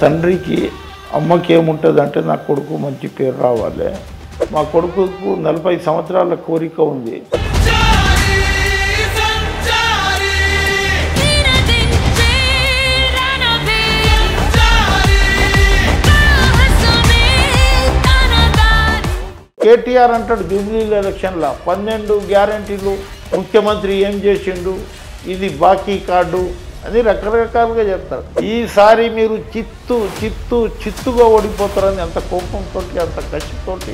తండ్రికి అమ్మకి ఏముంటుందంటే నా కొడుకు మంచి పేరు రావాలి. మా కొడుకుకు 40 సంవత్సరాల కోరిక ఉంది. కేటీఆర్ అంటాడు జూబ్లీ ఎలక్షన్లో 12 గ్యారంటీలు, ముఖ్యమంత్రి ఏం చేసిండు, ఇది బాకీ కార్డు అని రకరకాలుగా చెప్తారు. ఈసారి మీరు చిత్తుగా ఓడిపోతారని అంత కోపంతో, అంత కసితోటి.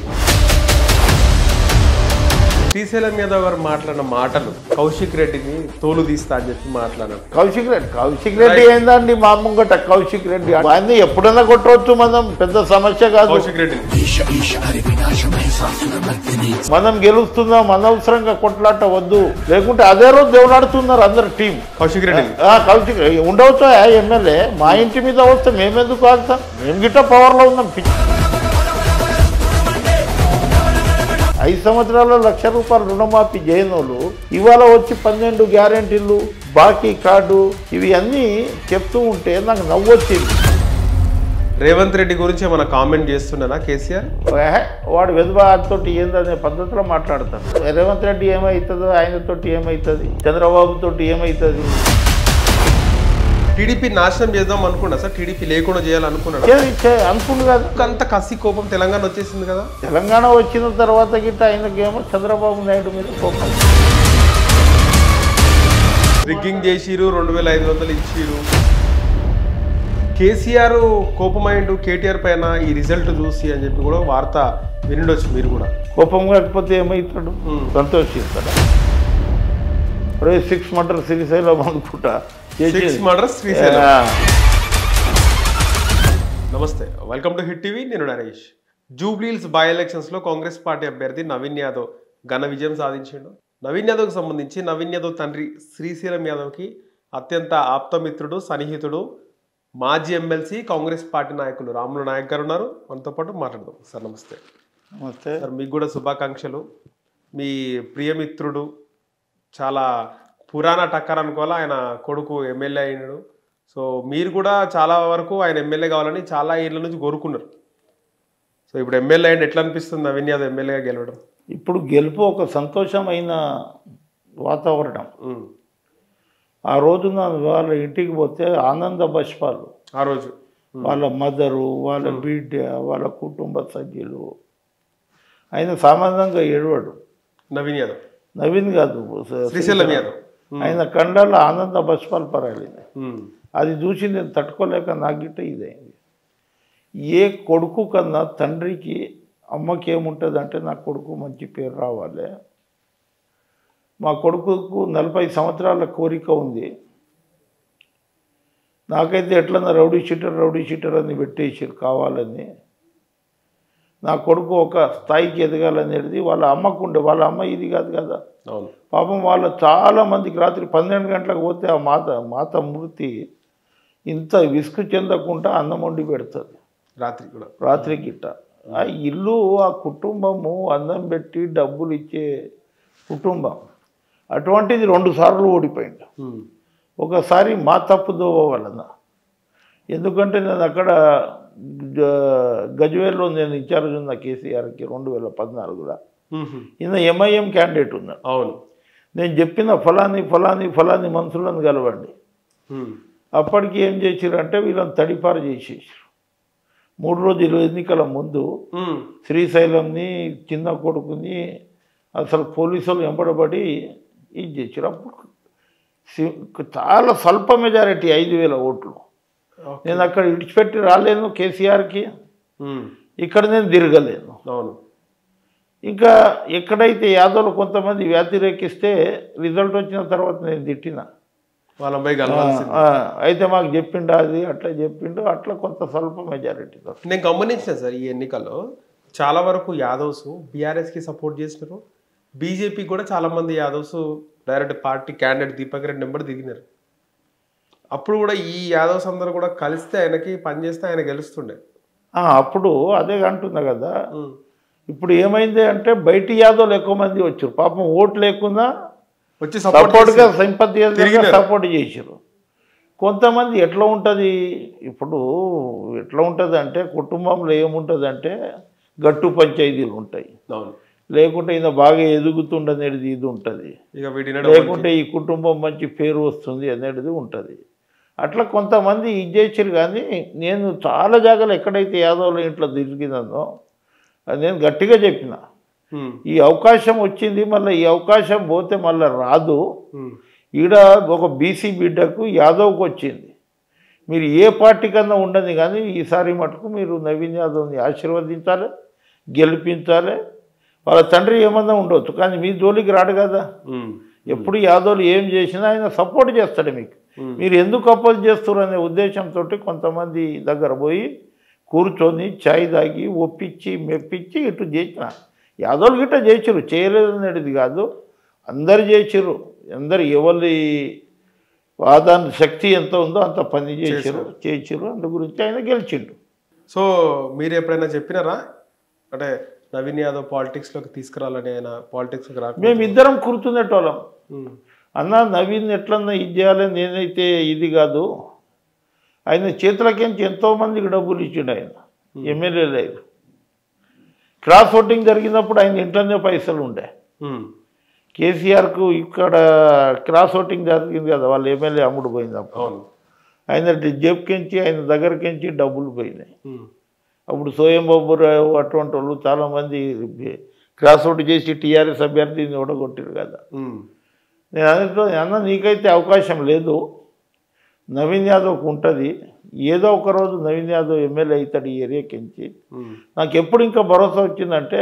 శ్రీశైలం యాదవ్ గారు మాట్లాడిన మాటలు కౌశిక్ రెడ్డిని తోలు తీస్తా అని చెప్పి మాట్లాడారు. కౌశిక్ రెడ్డి ఏందండి మా ముంగట? కౌశిక్ రెడ్డి ఆయన ఎప్పుడైనా కొట్టవచ్చు, మనం పెద్ద సమస్య కాదు. కౌశిక్ రెడ్డి మనం గెలుస్తున్నాం, అనవసరంగా కొట్లాట వద్దు, లేకుంటే అదే రోజు దేవులాడుతున్నారు అందరు టీం. కౌశిక్ రెడ్డి కౌశిక్ ఉండవచ్చు ఎమ్మెల్యే, మా ఇంటి మీద వస్తే మేమెందుకు ఆగుతాం? మేము గిట్ట పవర్లో ఉన్నాం. 5 సంవత్సరాల్లో ₹1,00,000 రుణమాఫీ చేయనోళ్ళు ఇవాళ వచ్చి 12 గ్యారెంటీలు, బాకీ కార్డు ఇవి అన్నీ చెప్తూ ఉంటే నాకు నవ్వొచ్చింది. రేవంత్ రెడ్డి గురించి ఏమైనా కామెంట్ చేస్తున్నారా కేసీఆర్? వాడు వెధవాతోటి ఏందనే పద్ధతిలో మాట్లాడతాడు. రేవంత్ రెడ్డి ఏమవుతుందో, ఆయనతోటి ఏమవుతుంది, చంద్రబాబుతో ఏమవుతుంది. టీడీపీ నాశనం చేద్దాం అనుకున్నా సార్, టీడీపీ లేకుండా చేయాలనుకున్నాడు కాదు. అంత కసి కోపం తెలంగాణ వచ్చేసింది కదా. తెలంగాణ వచ్చిన తర్వాత గిట్ట ఆయనకేమో చంద్రబాబు నాయుడు మీద కోపం. రిగ్గింగ్ చేసిరు, 2500 ఇచ్చిరు. కేసీఆర్ కోపమైండు కేటీఆర్ పైన ఈ రిజల్ట్ చూసి అని చెప్పి కూడా వార్త వినొచ్చు మీరు కూడా. కోపం కాకపోతే ఏమవుతాడు? సంతోషిస్తాడు. 6 మర్డర్ శ్రీశైలం అనుకుంటా. నమస్తే, వెల్కమ్ టు హిట్ టీవీ. నేను నరేష్. జూబ్లీహిల్స్ బై ఎలక్షన్స్ లో కాంగ్రెస్ పార్టీ అభ్యర్థి నవీన్ యాదవ్ ఘన విజయం సాధించాడు. నవీన్ యాదవ్కి సంబంధించి నవీన్ యాదవ్ తండ్రి శ్రీశైలం యాదవ్కి అత్యంత ఆప్తమిత్రుడు, సన్నిహితుడు, మాజీ ఎమ్మెల్సీ, కాంగ్రెస్ పార్టీ నాయకులు రాములు నాయక్ గారు ఉన్నారు. మనతో పాటు మాట్లాడదాం. సార్ నమస్తే. నమస్తే సార్, మీకు కూడా శుభాకాంక్షలు. మీ ప్రియమిత్రుడు, చాలా పురాణ టక్కర్ అనుకోవాలా, ఆయన కొడుకు ఎమ్మెల్యే అయినాడు. సో మీరు కూడా చాలా వరకు ఆయన ఎమ్మెల్యే కావాలని చాలా ఏళ్ళ నుంచి కోరుకున్నారు. సో ఇప్పుడు ఎమ్మెల్యే అయ్యింది, ఎట్లా అనిపిస్తుంది నవీన్ యాదవ్ ఎమ్మెల్యేగా గెలవడం? ఇప్పుడు గెలుపు ఒక సంతోషమైన వాతావరణం. ఆ రోజున వాళ్ళ ఇంటికి పోతే ఆనంద బాష్పాలు. ఆ రోజు వాళ్ళ మదరు, వాళ్ళ బిడ్డ, వాళ్ళ కుటుంబ సభ్యులు. ఆయన సామాన్యంగా ఏడవాడు. నవీన్ కాదు, శ్రీశైలం యాదవ్. ఆయన కండాల్లో ఆనంద బాష్పాలు పరాలింది. అది చూసి నేను తట్టుకోలేక నా గిట్ట ఇదైంది. ఏ కొడుకు కన్నా తండ్రికి అమ్మకి ఏముంటుందంటే నా కొడుకు మంచి పేరు రావాలి. మా కొడుకుకు 40 సంవత్సరాల కోరిక ఉంది. నాకైతే ఎట్లన్నా రౌడీ షీటర్ అని పెట్టేసారు కావాలని. నా కొడుకు ఒక స్థాయికి ఎదగాలనేది వాళ్ళ అమ్మకు ఉండే. వాళ్ళ అమ్మ ఇది కాదు కదా పాపం. వాళ్ళ చాలా మందికి రాత్రి 12 గంటలకు పోతే ఆ మాత మూర్తి ఇంత విసుగు చెందకుండా అన్నం వండి పెడుతుంది రాత్రి గిట్ట. ఆ ఇల్లు, ఆ కుటుంబము అన్నం పెట్టి డబ్బులు ఇచ్చే కుటుంబం. అటువంటిది 2 సార్లు ఓడిపోయింది. ఒకసారి మా తప్పుదోవ వలన. ఎందుకంటే నేను అక్కడ గజ్వేల్లో నేను ఇన్ఛార్జ్ ఉన్న కేసీఆర్కి 2014లో. ఈయన ఎంఐఎం క్యాండిడేట్ ఉన్నాడు. అవును, నేను చెప్పిన ఫలాని మనుషులను కలవండి. అప్పటికి ఏం చేసిరంటే వీళ్ళని తడిపారు చేసేసారు. 3 రోజులు ఎన్నికల ముందు శ్రీశైలంని, చిన్న కొడుకుని అసలు పోలీసులు వెంబడబడి ఇది చేశారు. అప్పుడు చాలా స్వల్ప మెజారిటీ, 5,000 ఓట్లు. నేను అక్కడ విడిచిపెట్టి రాలేను కేసీఆర్కి, ఇక్కడ నేను తిరగలేను. అవును. ఇంకా ఎక్కడైతే యాదవ్లు కొంతమంది వ్యతిరేకిస్తే రిజల్ట్ వచ్చిన తర్వాత నేను తిట్టిన అయితే మాకు చెప్పిండు, అది అట్లా చెప్పిండు, అట్లా కొంత స్వల్ప మెజారిటీ. నేను గమనించిన సార్, ఈ ఎన్నికల్లో చాలా వరకు యాదవ్స్ బీఆర్ఎస్కి సపోర్ట్ చేసినారు. బీజేపీ కూడా చాలా మంది Yadavs direct party candidate Deepak Reddy number దిగినారు. అప్పుడు కూడా ఈ యాదవ్స్ అందరూ కూడా కలిస్తే ఆయనకి పనిచేస్తే ఆయన గెలుస్తుండే. అప్పుడు అదే అంటున్నా కదా. ఇప్పుడు ఏమైంది అంటే బయటి యాదవ్లు ఎక్కువ మంది వచ్చారు. పాపం ఓటు లేకుండా వచ్చి సపోర్ట్గా సింపతి సపోర్ట్ చేశారు. కొంతమంది ఎట్లా ఉంటుంది ఇప్పుడు, ఎట్లా ఉంటుంది అంటే కుటుంబంలో ఏముంటుంది అంటే గట్టు పంచాయతీలు ఉంటాయి, లేకుంటే ఈయన బాగా ఎదుగుతుండనేది ఇది ఉంటుంది, లేకుంటే ఈ కుటుంబం మంచి పేరు వస్తుంది అనేది ఉంటుంది. అట్లా కొంతమంది ఇది చేసారు. కానీ నేను చాలా జాగాలు ఎక్కడైతే యాదవుల ఇంట్లో తిరిగినానో నేను గట్టిగా చెప్పిన, ఈ అవకాశం వచ్చింది, మళ్ళీ ఈ అవకాశం పోతే మళ్ళీ రాదు. ఈడ ఒక బీసీ బిడ్డకు యాదవ్కి వచ్చింది, మీరు ఏ పార్టీ కన్నా ఉండదు, కానీ ఈసారి మటుకు మీరు నవీన్ యాదవ్ని ఆశీర్వదించాలి, గెలిపించాలి. వాళ్ళ తండ్రి ఏమన్నా ఉండొచ్చు, కానీ మీ జోలికి రాడు కదా. ఎప్పుడు యాదవ్లు ఏం చేసినా ఆయన సపోర్ట్ చేస్తాడు మీకు. మీరు ఎందుకు అపోజ్ చేస్తారు అనే ఉద్దేశంతో కొంతమంది దగ్గర పోయి కూర్చొని ఛాయ్ తాగి ఒప్పించి మెప్పించి ఇటు చేసిన. యాదవ్లు గిట్ట చేసిరు, చేయలేదు అనేది కాదు, అందరు చేసిరు. అందరు ఎవరి వాదాన్ని శక్తి ఎంత ఉందో అంత పని చేసిరు. అందు గురించి ఆయన గెలిచిండు. సో మీరు ఎప్పుడైనా చెప్పినారా అంటే నవీన్ యాదవ్ పాలిటిక్స్లోకి తీసుకురాలని? ఆయన పాలిటిక్స్లోకి రాక మేము ఇద్దరం కూర్చునేటోళ్ళం. అన్న నవీన్ ఎట్లన్నా ఇది చేయాలి, నేనైతే ఇది కాదు. ఆయన చేతులకించి ఎంతోమందికి డబ్బులు ఇచ్చిండు. ఆయన ఎమ్మెల్యేలు అయ్యారు. క్రాస్ ఓటింగ్ జరిగినప్పుడు ఆయన ఇంట్లోనే పైసలు ఉండే. కేసీఆర్కు ఇక్కడ క్రాస్ ఓటింగ్ జరిగింది కదా, వాళ్ళ ఎమ్మెల్యే అమ్ముడు పోయినప్పుడు ఆయన జేబుకించి ఆయన దగ్గరకించి డబ్బులు పోయినాయి. అప్పుడు సోయం బాబురావు అటువంటి వాళ్ళు చాలామంది క్రాస్ ఓట్ చేసి టీఆర్ఎస్ అభ్యర్థిని ఓడగొట్టారు కదా. నేను అన్న నీకైతే అవకాశం లేదు, నవీన్ యాదవ్కి ఉంటుంది. ఏదో ఒకరోజు నవీన్ యాదవ్ ఎమ్మెల్యే అవుతాడు ఈ ఏరియాకించి. నాకు ఎప్పుడు ఇంకా భరోసా వచ్చిందంటే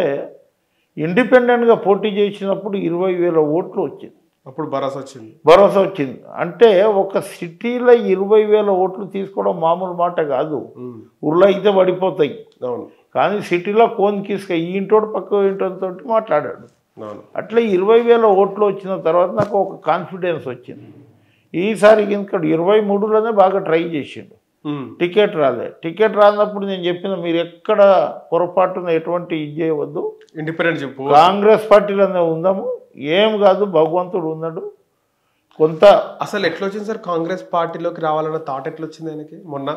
ఇండిపెండెంట్గా పోటీ చేసినప్పుడు 20,000 ఓట్లు వచ్చింది. అప్పుడు భరోసా వచ్చింది. అంటే ఒక సిటీలో 20,000 ఓట్లు తీసుకోవడం మామూలు మాట కాదు. ఊర్లో అయితే పడిపోతాయి, కానీ సిటీలో కోన్ కీసుక ఈ ఇంటోడు పక్క ఇంటోతో మాట్లాడాడు. అట్లా 20,000 ఓట్లు వచ్చిన తర్వాత నాకు ఒక కాన్ఫిడెన్స్ వచ్చింది. ఈసారి ఇంకా 23లోనే బాగా ట్రై చేసిండు. టికెట్ రాలే. టికెట్ రానప్పుడు నేను చెప్పిన, మీరు ఎక్కడ పొరపాటున ఎటువంటి ఇది చేయవద్దు, ఇండిపెండెంట్ చెప్పు, కాంగ్రెస్ పార్టీలోనే ఉందాము, ఏం కాదు భగవంతుడు ఉన్నాడు. కొంత అసలు ఎట్లా వచ్చింది సార్ కాంగ్రెస్ పార్టీలోకి రావాలన్న థాట్ ఎట్లా వచ్చింది ఆయనకి? మొన్న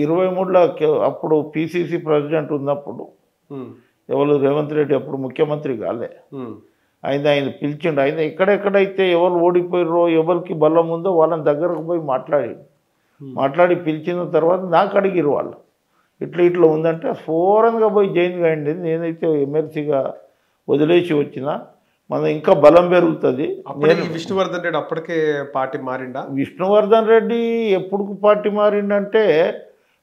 23లో అప్పుడు పిసిసి ప్రెసిడెంట్ ఉన్నప్పుడు ఎవరు రేవంత్ రెడ్డి అప్పుడు ముఖ్యమంత్రి కాలే. ఆయన పిలిచిండు. ఆయన ఎక్కడెక్కడైతే ఎవరు ఓడిపోయారో ఎవరికి బలం ఉందో వాళ్ళని దగ్గరకు పోయి మాట్లాడి పిలిచిన తర్వాత నాకు అడిగిరు వాళ్ళు, ఇట్లా ఉందంటే ఫోరన్గా పోయి జాయిన్ కాయండి. నేనైతే ఎమ్మెల్సీగా వదిలేసి వచ్చిన, మనం ఇంకా బలం పెరుగుతుంది. విష్ణువర్ధన్ రెడ్డి అప్పటికే పార్టీ మారిండా? విష్ణువర్ధన్ రెడ్డి ఎప్పుడు పార్టీ మారిండంటే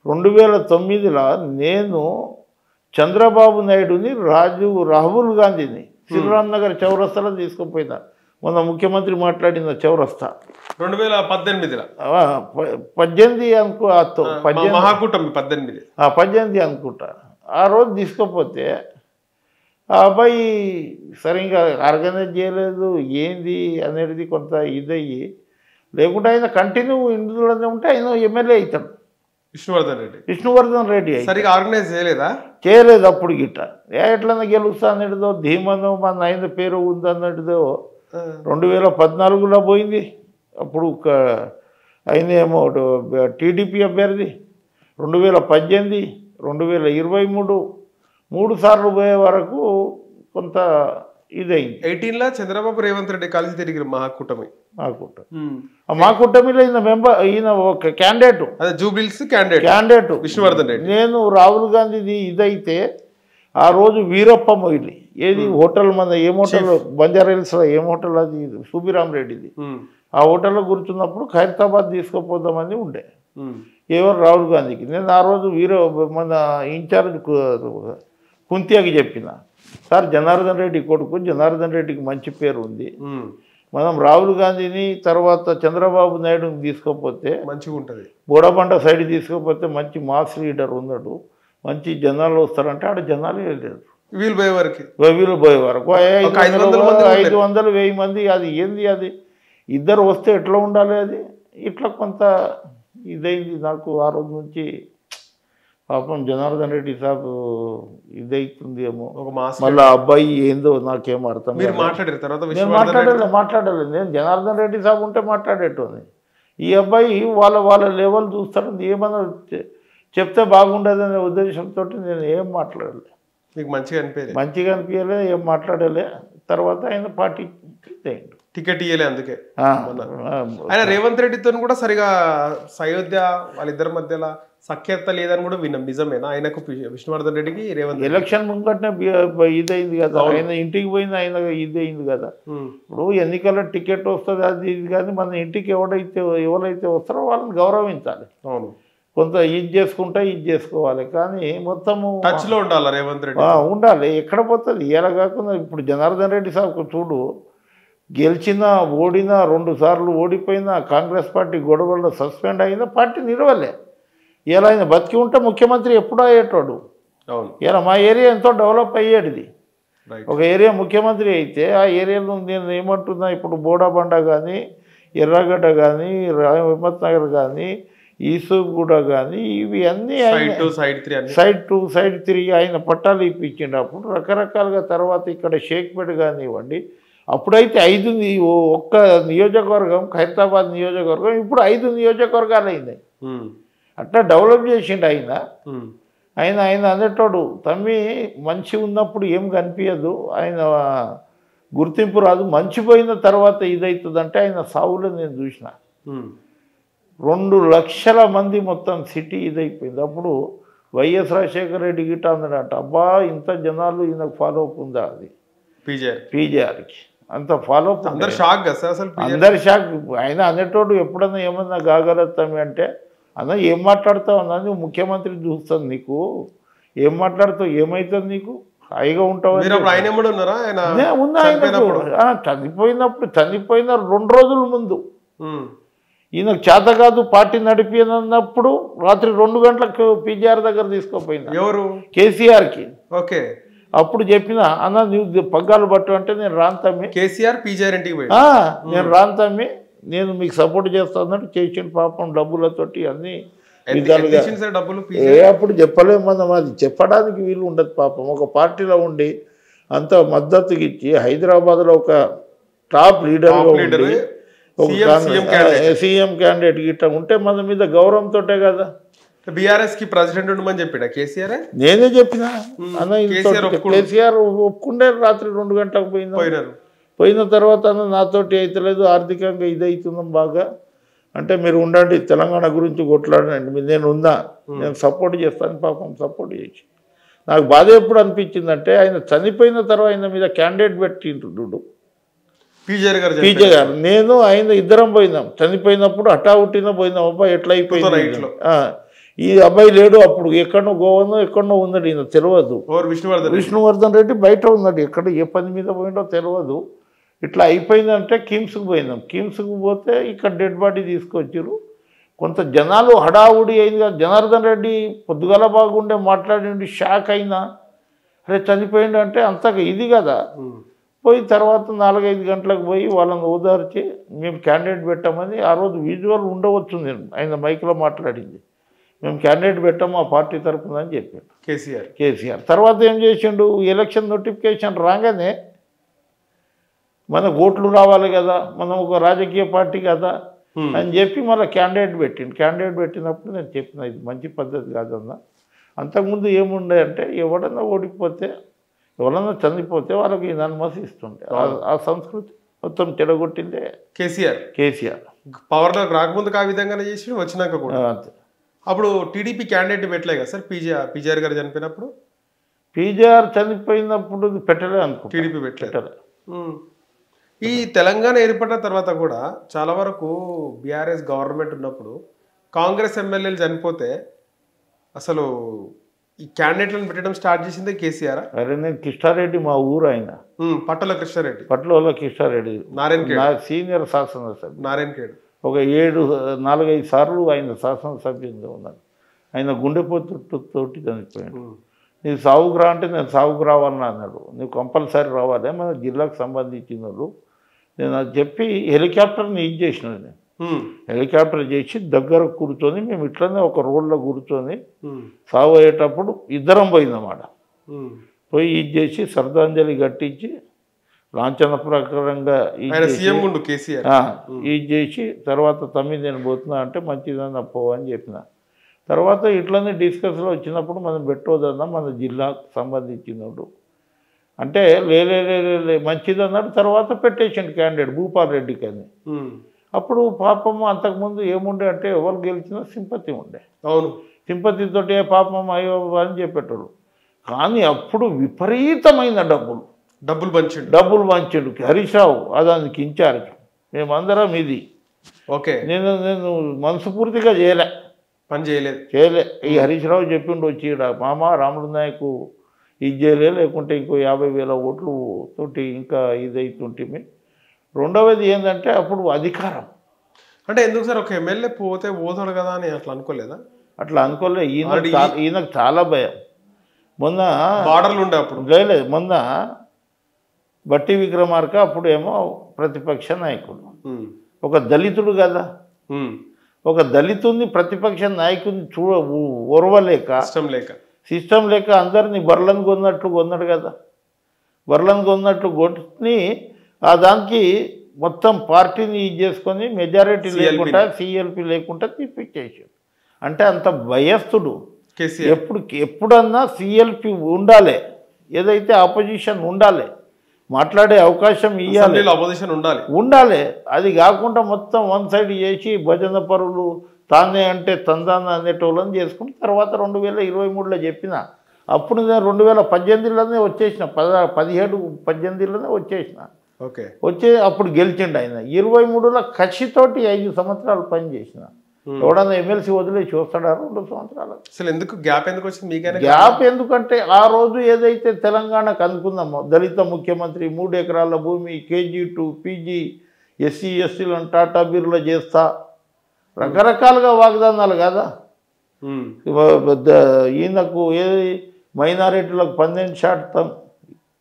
2009లో నేను చంద్రబాబు నాయుడుని రాహుల్ గాంధీని శ్రీరామ్ నగర్ చౌరస్తాలో తీసుకుపోయినా. మొన్న ముఖ్యమంత్రి మాట్లాడిన చౌరస్తా 2018 18 అనుకుంటా. ఆ రోజు తీసుకపోతే ఆ అబ్బాయి సరిగ్గా ఆర్గనైజ్ చేయలేదు, ఏంది అనేది కొంత ఇదయ్యి, లేకుంటే ఆయన కంటిన్యూ ఇందులోనే ఉంటే ఆయన ఎమ్మెల్యే అవుతాడు. విష్ణువర్ధన్ రెడ్డి సరిగ్గా ఆర్గనైజ్ చేయలేదు అప్పుడు గిట్ట. ఎట్లన్నా గెలుస్తా అన్నట్టుదో ధీమనో మన ఆయన పేరు ఉందన్నట్టుదో 2014లో పోయింది. అప్పుడు ఆయన ఏమో టీడీపీ అభ్యర్థి. 2018, 2023 3 సార్లు పోయే వరకు కొంత ఇదైంది. 18లో చంద్రబాబు రేవంత్ రెడ్డి కలిసి తిరిగి మహాకూటమిలో ఈయన ఒక క్యాండిడేట్, జూబ్లీస్ క్యాండిడేట్ విష్ణువర్ధన్ రెడ్డి. నేను రాహుల్ గాంధీది ఇదైతే ఆ రోజు వీరప్ప మొయిలి ఏది హోటల్, మన ఏం హోటల్ బంజారా హిల్స్లో ఏం హోటల్ అది సుబ్బిరామ్ రెడ్డిది, ఆ హోటల్లో కూర్చున్నప్పుడు ఖైరతాబాద్ తీసుకుపోదామని ఉండే ఎవరు రాహుల్ గాంధీకి. నేను ఆ రోజు మన ఇన్ఛార్జ్ కుంతియాకి చెప్పిన, సార్ జనార్దన్ రెడ్డి కొడుకు, జనార్దన్ రెడ్డికి మంచి పేరు ఉంది, మనం రాహుల్ గాంధీని తర్వాత చంద్రబాబు నాయుడుని తీసుకోపోతే మంచిగా ఉంటుంది, బోడబండ సైడ్ తీసుకోపోతే మంచి మాస్ లీడర్ ఉన్నాడు, మంచి జనాలు వస్తారంటే ఆడ జనాలు లేదు. వీళ్ళు పోయే వరకు 500, 1000 మంది. అది ఏంది అది, ఇద్దరు వస్తే ఎట్లా ఉండాలి అది, ఇట్లా కొంత ఇదైంది నాకు. ఆ రోజు నుంచి పాపం జనార్దన్ రెడ్డి సాబ్ ఇదైతుంది ఏమో, మళ్ళీ అబ్బాయి ఏందో నాకేం అర్థం. మాట్లాడారు తర్వాత? మాట్లాడలేదు. నేను జనార్దన్ రెడ్డి సాబ్ ఉంటే మాట్లాడేటోని, ఈ అబ్బాయి వాళ్ళ లెవెల్ చూస్తాడు, ఏమన్నా చెప్తే బాగుండదనే ఉద్దేశంతో నేను ఏం మాట్లాడలే. మీకు మంచిగా అనిపించలే, ఏం మాట్లాడలే. తర్వాత ఆయన పార్టీ టికెట్ ఇయ్యలే. అందుకే ఆయన రేవంత్ రెడ్డితో కూడా సరిగా అయోధ్య వాళ్ళిద్దరి మధ్యలో సఖ్యత లేదని కూడా విన్నాం. నిజమేనా? ఆయనకు విష్ణువర్ధన్ రెడ్డికి రేవంత్ ఎలక్షన్ ముంగటనే ఇదైంది కదా, ఆయన ఇంటికి పోయింది, ఆయన ఇదైంది కదా. ఇప్పుడు ఎన్నికల టికెట్ వస్తుంది అది ఇది, కానీ మన ఇంటికి ఎవరైతే వస్తారో వాళ్ళని గౌరవించాలి. అవును, కొంత ఇది చేసుకుంటా ఇది చేసుకోవాలి, కానీ మొత్తము టచ్లో ఉండాలి. రేవంత్ రెడ్డి ఉండాలి. ఎక్కడ పోతుంది ఇలా కాకుండా. ఇప్పుడు జనార్దన్ రెడ్డి సాబ్ చూడు, గెలిచినా ఓడినా 2 సార్లు ఓడిపోయినా కాంగ్రెస్ పార్టీ గొడవల్లో సస్పెండ్ అయినా పార్టీ నిలవలే. ఇలా ఆయన బతికి ఉంటే ముఖ్యమంత్రి ఎప్పుడో అయ్యేటోడు. ఇలా మా ఏరియా ఎంతో డెవలప్ అయ్యేది. ఒక ఏరియా ముఖ్యమంత్రి అయితే ఆ ఏరియాలో నేను ఏమంటున్నా, ఇప్పుడు బోడాబండ కానీ, ఎర్రగడ్డ కానీ, హిమ్మత్ నగర్ కానీ, ఈసూగూడ కానీ, ఇవి అన్నీ సైడ్ 2 సైడ్ 3 ఆయన పట్టాలు ఇప్పించినప్పుడు రకరకాలుగా. తర్వాత ఇక్కడ షేక్పేట కానివ్వండి, అప్పుడైతే 5 ఒక్క నియోజకవర్గం, ఖైరతాబాద్ నియోజకవర్గం, ఇప్పుడు 5 నియోజకవర్గాలు అయినాయి. అట్లా డెవలప్ చేసిండు ఆయన అనేటోడు. తమ్మి మంచి ఉన్నప్పుడు ఏం కనిపించదు, ఆయన గుర్తింపు రాదు. మంచిపోయిన తర్వాత ఇదవుతుందంటే ఆయన సావులో నేను చూసిన 2 లక్షల మంది మొత్తం సిటీ ఇదైపోయింది. అప్పుడు వైఎస్ రాజశేఖర రెడ్డి గిట్ట అన్నాడంట, అబ్బా ఇంత జనాలు ఈయనకు ఫాలో అప్ ఉందా, అది పీజేఆర్కి అంత ఫాలో అప్. అందరు షాక్. ఆయన అనేటోడు ఎప్పుడన్నా ఏమన్నా కాగలుగుతామి అంటే, అన్న ఏం మాట్లాడతావు అన్నా, నువ్వు ముఖ్యమంత్రి చూస్తాను, నీకు ఏం మాట్లాడతావు, ఏమవుతుంది నీకు, హాయిగా ఉంటావు. చనిపోయిన 2 రోజుల ముందు ఈయనకు చేత కాదు పార్టీ నడిపినప్పుడు రాత్రి 2 గంటలకు పీజీఆర్ దగ్గర తీసుకుపోయినా. ఎవరు? కేసీఆర్కి. ఓకే. అప్పుడు చెప్పిన, అన్న నువ్వు పగ్గాలు పట్టు అంటే, నేను రాంతమ్మి. కేసీఆర్ పీజీఆర్ ఇంటికి పోయి నేను రాంతమ్మి, నేను మీకు సపోర్ట్ చేస్తానట్టు చేసిన పాపం డబ్బులతోటి అన్ని విధాలుగా. అప్పుడు చెప్పలేము మనం, అది చెప్పడానికి వీలు ఉండదు పాపం. ఒక పార్టీలో ఉండి అంత మద్దతుకి ఇచ్చి హైదరాబాద్లో ఒక టాప్ లీడర్గా ఉండి ఒక సీఎం క్యాండిడేట్ గిట్ట ఉంటే మన మీద గౌరవంతో కదా. బీఆర్ఎస్ కి ప్రెసిడెంట్ ఉండమని చెప్పిన కేసీఆర్. నేనే చెప్పిన అన్న, కేసీఆర్ ఒప్పుకుంటే రాత్రి 2 గంటలకు పోయిన తర్వాత అన్న నాతోటి అయితలేదు, ఆర్థికంగా ఇదవుతున్నాం బాగా అంటే, మీరు ఉండండి, తెలంగాణ గురించి కొట్లాడండి, నేను ఉన్నా, నేను సపోర్ట్ చేస్తాను. పాపం సపోర్ట్ చేసి నాకు బాధ ఎప్పుడు అనిపించిందంటే, ఆయన చనిపోయిన తర్వాత ఆయన మీద క్యాండిడేట్ పెట్టిండు పీజే గారు. నేను ఆయన ఇద్దరం పోయినాం. చనిపోయినప్పుడు హఠావుట్టిన పోయినాం. అబ్బాయి ఎట్లా అయిపోయింది, ఈ అబ్బాయి లేడు అప్పుడు, ఎక్కడో గోవానో ఎక్కడో ఉన్నాడు, ఈయన తెలియదు. విష్ణువర్ధన్ రెడ్డి బయట ఉన్నాడు, ఎక్కడ ఏ పని మీద పోయిండో తెలియదు. ఇట్లా అయిపోయిందంటే కిమ్స్కి పోయినాం. కిమ్స్కి పోతే ఇక్కడ డెడ్ బాడీ తీసుకొచ్చారు. కొంత జనాలు హడావుడి అయింది కదా. జనార్దన్ రెడ్డి పొద్దుగల బాగుండే మాట్లాడి షాక్ అయినా, అరే చనిపోయిండు అంటే అంతగా ఇది కదా. పోయి తర్వాత 4-5 గంటలకు పోయి వాళ్ళని ఓదార్చి మేము క్యాండిడేట్ పెట్టామని, ఆ రోజు విజువల్ ఉండవచ్చు, నేను ఆయన మైక్లో మాట్లాడింది, మేము క్యాండిడేట్ పెట్టాము ఆ పార్టీ తరఫున అని చెప్పాడు కేసీఆర్. తర్వాత ఏం చేసిండు, ఎలక్షన్ నోటిఫికేషన్ రాగానే మన ఓట్లు రావాలి కదా, మనం ఒక రాజకీయ పార్టీ కదా అని చెప్పి మళ్ళీ క్యాండిడేట్ పెట్టిండు. క్యాండిడేట్ పెట్టినప్పుడు నేను చెప్పిన, ఇది మంచి పద్ధతి కాదన్నా. అంతకుముందు ఏముండే అంటే, ఎవడన్నా ఓడిపోతే, ఎవరన్నా చనిపోతే వాళ్ళకి ఇన్వాయిస్ ఇస్తుండే. ఆ సంస్కృతి మొత్తం చెడగొట్టిందే కేసీఆర్. పవర్లోకి రాకముందుకు ఆ విధంగానే చేసి వచ్చినాక కూడా అంతే. అప్పుడు టీడీపీ క్యాండిడేట్ పెట్టలే కదా సార్, పీజీఆర్ గారు చనిపోయినప్పుడు. పీజీఆర్ చనిపోయినప్పుడు పెట్టలే అనుకో, టీడీపీ పెట్టలే. ఈ తెలంగాణ ఏర్పడిన తర్వాత కూడా చాలా వరకు బీఆర్ఎస్ గవర్నమెంట్ ఉన్నప్పుడు కాంగ్రెస్ ఎమ్మెల్యేలు చనిపోతే అసలు ఈ క్యాండిడేట్లను పెట్టడం స్టార్ట్ చేసిందే కేసీఆర్. అరే నేను కిష్టారెడ్డి, మా ఊరు ఆయన, పట్టల కృష్ణారెడ్డి, కిష్టారెడ్డి సీనియర్ శాసనసభ్యుడు నారాయణఖేడ్. ఒక 4-5 సార్లు ఆయన శాసనసభ్యులుగా ఉన్నాడు. ఆయన గుండెపోతుతోటి చనిపోయాడు. నీకు సాగుకు రా అంటే, నేను సాగుకు రావాలని అన్నాడు. నువ్వు కంపల్సరీ రావాలి, మన జిల్లాకు సంబంధించిన వాళ్ళు. నేను అది చెప్పి హెలికాప్టర్ని ఇది చేసినాను. నేను హెలికాప్టర్ చేసి దగ్గర కూర్చొని, మేము ఇట్లనే ఒక రోడ్లో కూర్చొని సాగు అయ్యేటప్పుడు ఇద్దరం పోయిందన్నమాట. పోయి ఇది చేసి శ్రద్ధాంజలి కట్టించి లాంఛన ప్రకారంగా ఆయన సీఎం ఉండు కేసీఆర్ ఇది చేసి తర్వాత తమ్మి నేను పోతున్నా అంటే మంచిదని అప్పో అని చెప్పిన. తర్వాత ఇట్లనే డిస్కస్లో వచ్చినప్పుడు మనం పెట్టవద్దన్నా మన జిల్లాకు సంబంధించినప్పుడు అంటే లే మంచిదన్నాడు. తర్వాత పెట్టేసిండు క్యాండిడేట్ భూపాల్ రెడ్డికి అని. అప్పుడు పాపం అంతకుముందు ఏముండే అంటే ఎవరు గెలిచినా సింపతి ఉండే. అవును, సింపతితోటి పాపం అయ్యో అని చెప్పేటోళ్ళు. కానీ అప్పుడు విపరీతమైన డబ్బులు పంచిండు హరీష్ రావు దానికి ఇన్ఛార్జ్. మేమందరం ఇది ఓకే నేను మనస్ఫూర్తిగా పని చేయలే. ఈ హరీష్ రావు చెప్పిండు వచ్చి మామ రాముడు నాయకు ఇది చేయలే, లేకుంటే ఇంకో 50,000 ఓట్లు తోటి ఇంకా ఇదైతుంటే. రెండవది ఏంటంటే అప్పుడు అధికారం అంటే ఎందుకు సార్ ఒక ఎమ్మెల్యే పోతాడు కదా అని అట్లా అనుకోలేదా? అట్లా అనుకోలే. ఈయనకు చాలా భయం. మొన్న బార్డర్లు ఉండే అప్పుడు లేదు, మొన్న బట్టి విక్రమార్క అప్పుడేమో ప్రతిపక్ష నాయకుడు, ఒక దళితుడు కదా, ఒక దళితుని ప్రతిపక్ష నాయకుడిని ఓర్వలేక సిస్టమ్ లేక అందరినీ బర్లను కొన్నాడు కదా. బర్లను కొట్టి దానికి మొత్తం పార్టీని ఇది చేసుకొని మెజారిటీ లేకుండా సిఎల్పి లేకుండా తీపిచ్చేసాడు. అంటే అంత భయస్థుడు. ఎప్పుడన్నా సిఎల్పి ఉండాలి, ఏదైతే ఆపోజిషన్ ఉండాలి, మాట్లాడే అవకాశం ఇవ్వాలి, ఉండాలి. అది కాకుండా మొత్తం వన్ సైడ్ చేసి భజన పరులు తానే అంటే తందాన అనేటోళ్ళని చేసుకుని తర్వాత 2023లో చెప్పిన. అప్పుడు నేను 2018లోనే వచ్చేసిన, 17-18లోనే వచ్చేసిన. అప్పుడు గెలిచిండు ఆయన. 23లో కసితోటి 5 సంవత్సరాలు పనిచేసిన. ఎవడన్నా ఎమ్మెల్సీ వదిలేసి వస్తాడా 2 సంవత్సరాలు? అసలు ఎందుకు గ్యాప్ ఎందుకు గ్యాప్ ఎందుకంటే ఆ రోజు ఏదైతే తెలంగాణకు అనుకున్నామో దళిత ముఖ్యమంత్రి 3 ఎకరాల భూమి, KG to PG, SC STలను Tata Birla చేస్తా, రకరకాలుగా వాగ్దానాలు కదా. ఈయనకు ఏది మైనారిటీలకు 12%,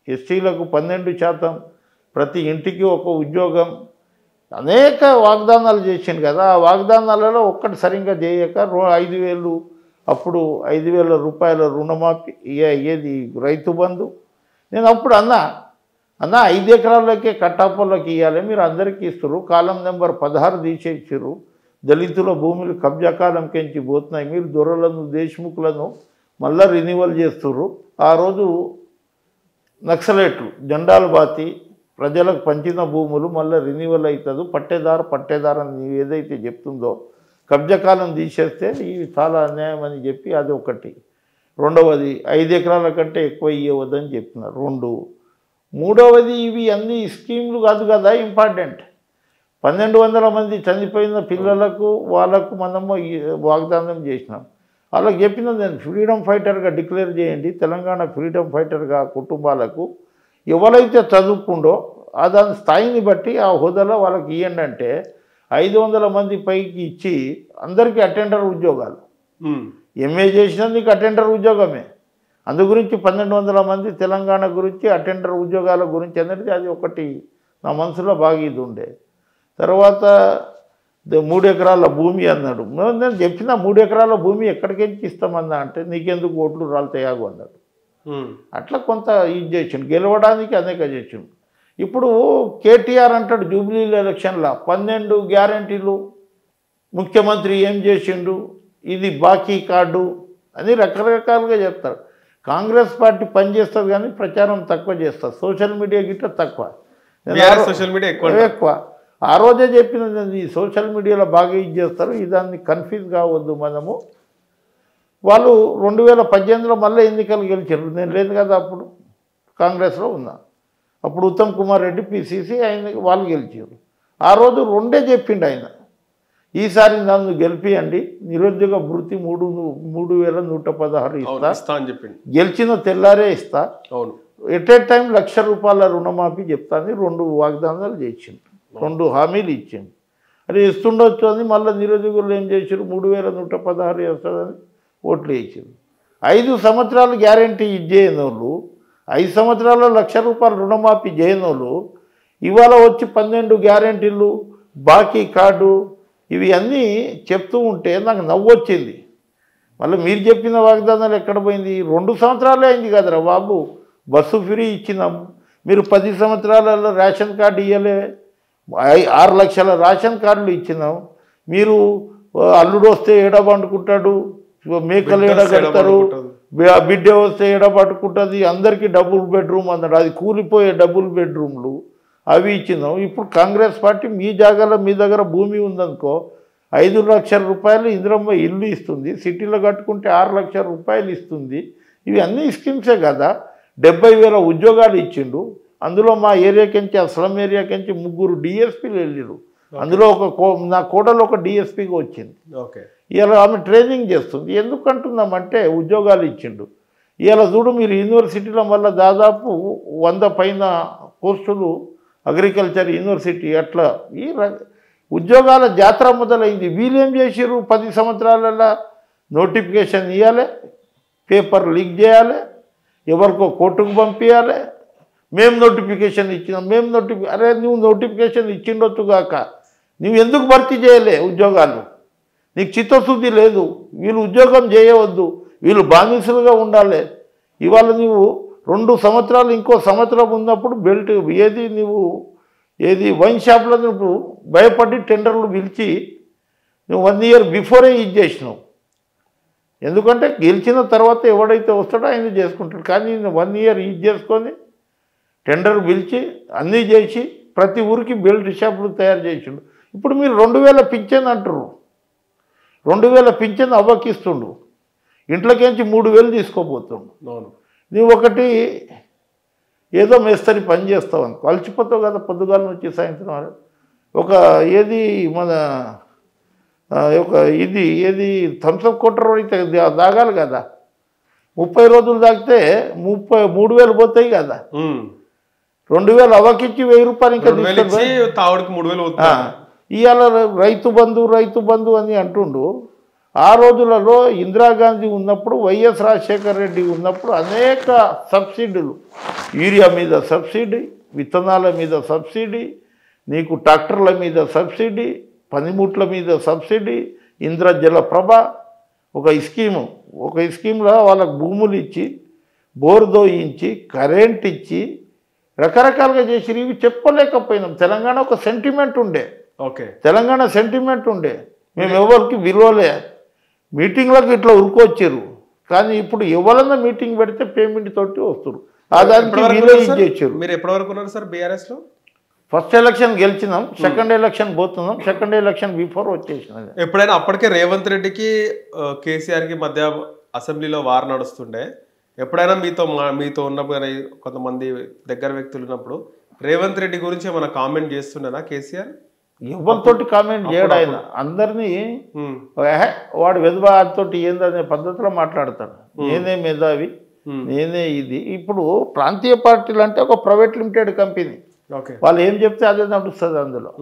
ఎస్టీలకు 12%, ప్రతి ఇంటికి ఒక ఉద్యోగం, అనేక వాగ్దానాలు చేసిండు కదా. ఆ వాగ్దానాలలో ఒక్కటి సరిగ్గా చేయక 5,000 అప్పుడు 5,000 రూపాయల రుణమాఫీ, ఏది రైతు బంధు. నేను అప్పుడు అన్నా 5 ఎకరాలకే కట్టాపల్లోకి ఇవ్వాలి, మీరు అందరికీ ఇస్తారు, కాలం నెంబర్ 16 తీసేసారు, దళితుల భూములు కబ్జా కాలం కెంచి పోతున్నాయి, మీరు దొరలను దేశ్ముఖులను మళ్ళీ రెన్యువల్ చేస్తున్నారు. ఆ రోజు నక్సలైట్లు జెండాలు బాతి ప్రజలకు పంచిన భూములు మళ్ళీ రెన్యువల్ అవుతుంది, పట్టేదారని ఏదైతే చెప్తుందో కబ్జకాలం తీసేస్తే ఇవి చాలా అన్యాయం అని చెప్పి అది ఒకటి. రెండవది 5 ఎకరాల కంటే ఎక్కువ ఇవ్వవద్దని చెప్తున్నారు. 2. మూడవది ఇవి అన్ని స్కీమ్లు కాదు కదా ఇంపార్టెంట్. 1,200 మంది చనిపోయిన పిల్లలకు వాళ్ళకు మనము వాగ్దానం చేసినాం. వాళ్ళకి చెప్పిన నేను ఫ్రీడమ్ ఫైటర్గా డిక్లేర్ చేయండి, తెలంగాణ ఫ్రీడమ్ ఫైటర్గా కుటుంబాలకు ఎవరైతే చదువుకుండో దాని స్థాయిని బట్టి ఆ హోదాలో వాళ్ళకి ఇవ్వండి అంటే 500 మంది పైకి ఇచ్చి అందరికీ అటెండర్ ఉద్యోగాలు. ఎంఏ చేసినా నీకు అటెండర్ ఉద్యోగమే. అందు గురించి 1,200 మంది తెలంగాణ గురించి అటెండర్ ఉద్యోగాల గురించి అనేది అది ఒకటి నా మనసులో బాగా ఇది ఉండే. తర్వాత 3 ఎకరాల భూమి అన్నాడు. నేను చెప్పిన 3 ఎకరాల భూమి ఎక్కడికెంచి ఇస్తామన్నా అంటే నీకెందుకు ఓట్లు రాలుతాయాగు అన్నాడు. అట్లా కొంత ఇది చేసిండు, గెలవడానికి అనేక చేసిండు. ఇప్పుడు కేటీఆర్ అంటాడు జూబ్లీ ఎలక్షన్లో 12 గ్యారంటీలు ముఖ్యమంత్రి ఏం చేసిండు, ఇది బాకీ కార్డు అని రకరకాలుగా చెప్తారు. కాంగ్రెస్ పార్టీ పనిచేస్తుంది కానీ ప్రచారం తక్కువ చేస్తారు, సోషల్ మీడియా గిట్ట తక్కువ, సోషల్ మీడియా ఎక్కువ. ఆ రోజే చెప్పినది ఈ సోషల్ మీడియాలో బాగా ఇది చేస్తారు, దాన్ని కన్ఫ్యూజ్ కావద్దు మనము. వాళ్ళు 2018లో మళ్ళీ ఎన్నికలు గెలిచారు, నేను లేదు కదా అప్పుడు కాంగ్రెస్లో ఉన్నా. అప్పుడు ఉత్తమ్ కుమార్ రెడ్డి PCC ఆయన వాళ్ళు గెలిచారు. ఆ రోజు 2 చెప్పిండు ఆయన, ఈసారి నన్ను గెలిపియండి, నిరుద్యోగ భృతి 3,116 ఇస్తా అని చెప్పిండు. గెలిచిన తెల్లారే ఇస్తా, ఎట్ ఏ టైం ₹1,00,000 రుణమాఫీ చెప్తాను. 2 వాగ్దానాలు చేసిండు, 2 హామీలు ఇచ్చిండు. అది ఇస్తుండొచ్చు అని మళ్ళీ నిరుద్యోగులు ఏం చేశారు, 3,116 వేస్తుందని ఓట్లు వేసారు. 5 సంవత్సరాలు గ్యారంటీ ఇచ్చేయని వాళ్ళు, 5 సంవత్సరాల్లో ₹1,00,000 రుణమాఫీ చేయని వాళ్ళు ఇవాళ వచ్చి 12 గ్యారంటీలు, బాకీ కార్డు, ఇవి అన్నీ చెప్తూ ఉంటే నాకు నవ్వొచ్చింది. మళ్ళీ మీరు చెప్పిన వాగ్దానాలు ఎక్కడ పోయింది? 2 సంవత్సరాలే అయింది కదరా బాబు, బస్సు ఫ్రీ ఇచ్చినాం, మీరు 10 సంవత్సరాలలో రేషన్ కార్డు ఇవ్వలే, 6 లక్షల రేషన్ కార్డులు ఇచ్చినాం. మీరు అల్లుడు వస్తే ఏడబండుకుంటాడు, మేకలు ఏడగడతారు, బిడ్డ వస్తే ఏడబట్టుకుంటుంది, అందరికీ డబుల్ బెడ్రూమ్ అన్నాడు. అది కూలిపోయే డబుల్ బెడ్రూమ్లు అవి ఇచ్చినాం. ఇప్పుడు కాంగ్రెస్ పార్టీ మీ జాగాలో మీ దగ్గర భూమి ఉందనుకో 5 లక్షల రూపాయలు ఇందిరమ్మ ఇల్లు ఇస్తుంది, సిటీలో కట్టుకుంటే 6 లక్షల రూపాయలు ఇస్తుంది. ఇవి అన్ని స్కీమ్సే కదా. 70,000 ఉద్యోగాలు ఇచ్చిండు. అందులో మా ఏరియాకించి ఆ స్లమ్ ఏరియాకించి 3 డిఎస్పీలు వెళ్ళిరు. అందులో నా కోడలు ఒక డిఎస్పీగా వచ్చింది. ఇలా ఆమె ట్రైనింగ్ చేస్తుంది. ఎందుకు అంటున్నామంటే ఉద్యోగాలు ఇచ్చిండు. ఇలా చూడు మీరు యూనివర్సిటీల వల్ల దాదాపు 100 పైన పోస్టులు అగ్రికల్చర్ యూనివర్సిటీ అట్లా ఈ ఉద్యోగాల జాతర మొదలైంది. వీళ్ళేం చేసారు 10 సంవత్సరాలలో నోటిఫికేషన్ ఇవ్వాలి, పేపర్ లీక్ చేయాలి, ఎవరికో కోర్టుకు పంపించాలి. మేము నోటిఫికేషన్ ఇచ్చినాం, అరే నువ్వు నోటిఫికేషన్ ఇచ్చిండొచ్చుగాక నువ్వు ఎందుకు భర్తీ చేయలే ఉద్యోగాలు? నీకు చిత్తశుద్ధి లేదు. వీళ్ళు ఉద్యోగం చేయవద్దు, వీళ్ళు బానిసలుగా ఉండాలి. ఇవాళ నువ్వు 2 సంవత్సరాలు ఇంకో సంవత్సరం ఉన్నప్పుడు బెల్ట్ ఏది వైన్ షాప్లో నువ్వు భయపడి టెండర్లు పిలిచి నువ్వు 1 ఇయర్ బిఫోరే ఇది చేసినావు. ఎందుకంటే గెలిచిన తర్వాత ఎవడైతే వస్తాడో ఆయన చేసుకుంటాడు. కానీ 1 ఇయర్ ఇది చేసుకొని టెండర్ పిలిచి అన్నీ చేసి ప్రతి ఊరికి బెల్ట్ షాపులు తయారు చేసిండు. ఇప్పుడు మీరు 2000 పింఛన్ అంటారు. 2000 పింఛన్ అవ్వకిస్తుండు, ఇంట్లోకించి 3000 తీసుకోపోతుండు. నువ్వు ఒకటి ఏదో మేస్తరి పని చేస్తావు అనుకో, అలసిపోతావు కదా పొద్దుగాల నుంచి సాయంత్రం వరకు. ఒక ఏది మన ఒక ఏది థమ్సప్ కొట్టరు అయితే దాగాలి కదా. 30 రోజులు తాగితే 3,000 పోతాయి కదా. 2,000 అవ్వకిచ్చి 1,000 రూపాయలు ఇంకా ఇవాళ రైతు బంధు అని అంటుండు. ఆ రోజులలో ఇందిరాగాంధీ ఉన్నప్పుడు, వైఎస్ రాజశేఖర రెడ్డి ఉన్నప్పుడు అనేక సబ్సిడీలు, యూరియా మీద సబ్సిడీ, విత్తనాల మీద సబ్సిడీ, నీకు ట్రాక్టర్ల మీద సబ్సిడీ, పనిముట్ల మీద సబ్సిడీ, ఇంద్రజల ప్రభ ఒక స్కీమ్లో వాళ్ళకు భూములు ఇచ్చి, బోర్ దోయించి, కరెంట్ ఇచ్చి రకరకాలుగా చేసి ఇవి చెప్పలేకపోయినాం. తెలంగాణ ఒక సెంటిమెంట్ ఉండే, తెలంగాణ సెంటిమెంట్ ఉండే, మేము ఎవరికి విలువలే. మీటింగ్లకు ఇట్లా ఉరుకొచ్చారు. కానీ ఇప్పుడు ఎవరన్నా మీటింగ్ పెడితే పేమెంట్ తోటి వస్తారు. దానికి వీళ్ళే ఇచ్చేసారు. మీరు ఎప్పటి వరకు ఉన్నారు సార్ బీఆర్ఎస్లో? ఫస్ట్ ఎలక్షన్ గెలిచినాం, సెకండ్ ఎలక్షన్ పోతున్నాం, సెకండ్ ఎలక్షన్ బిఫోర్ వచ్చేసినాం. ఎప్పుడైనా అప్పటికే రేవంత్ రెడ్డికి కేసీఆర్కి మధ్య అసెంబ్లీలో వార్ నడుస్తుండే, ఎప్పుడైనా మీతో ఉన్నప్పుడు కానీ కొంతమంది దగ్గర వ్యక్తులు ఉన్నప్పుడు రేవంత్ రెడ్డి గురించి ఏమైనా కామెంట్ చేస్తుండేనా కేసీఆర్? ఎవరితోటి కామెంట్ చేయడు ఆయన. అందరినీ వాడు వెధవాతోటి ఏందనే పద్ధతిలో మాట్లాడతాడు. నేనే మేధావి, నేనే ఇది. ఇప్పుడు ప్రాంతీయ పార్టీలు అంటే ఒక ప్రైవేట్ లిమిటెడ్ కంపెనీ, వాళ్ళు ఏం చెప్తే అదే నడుస్తుంది అందులో.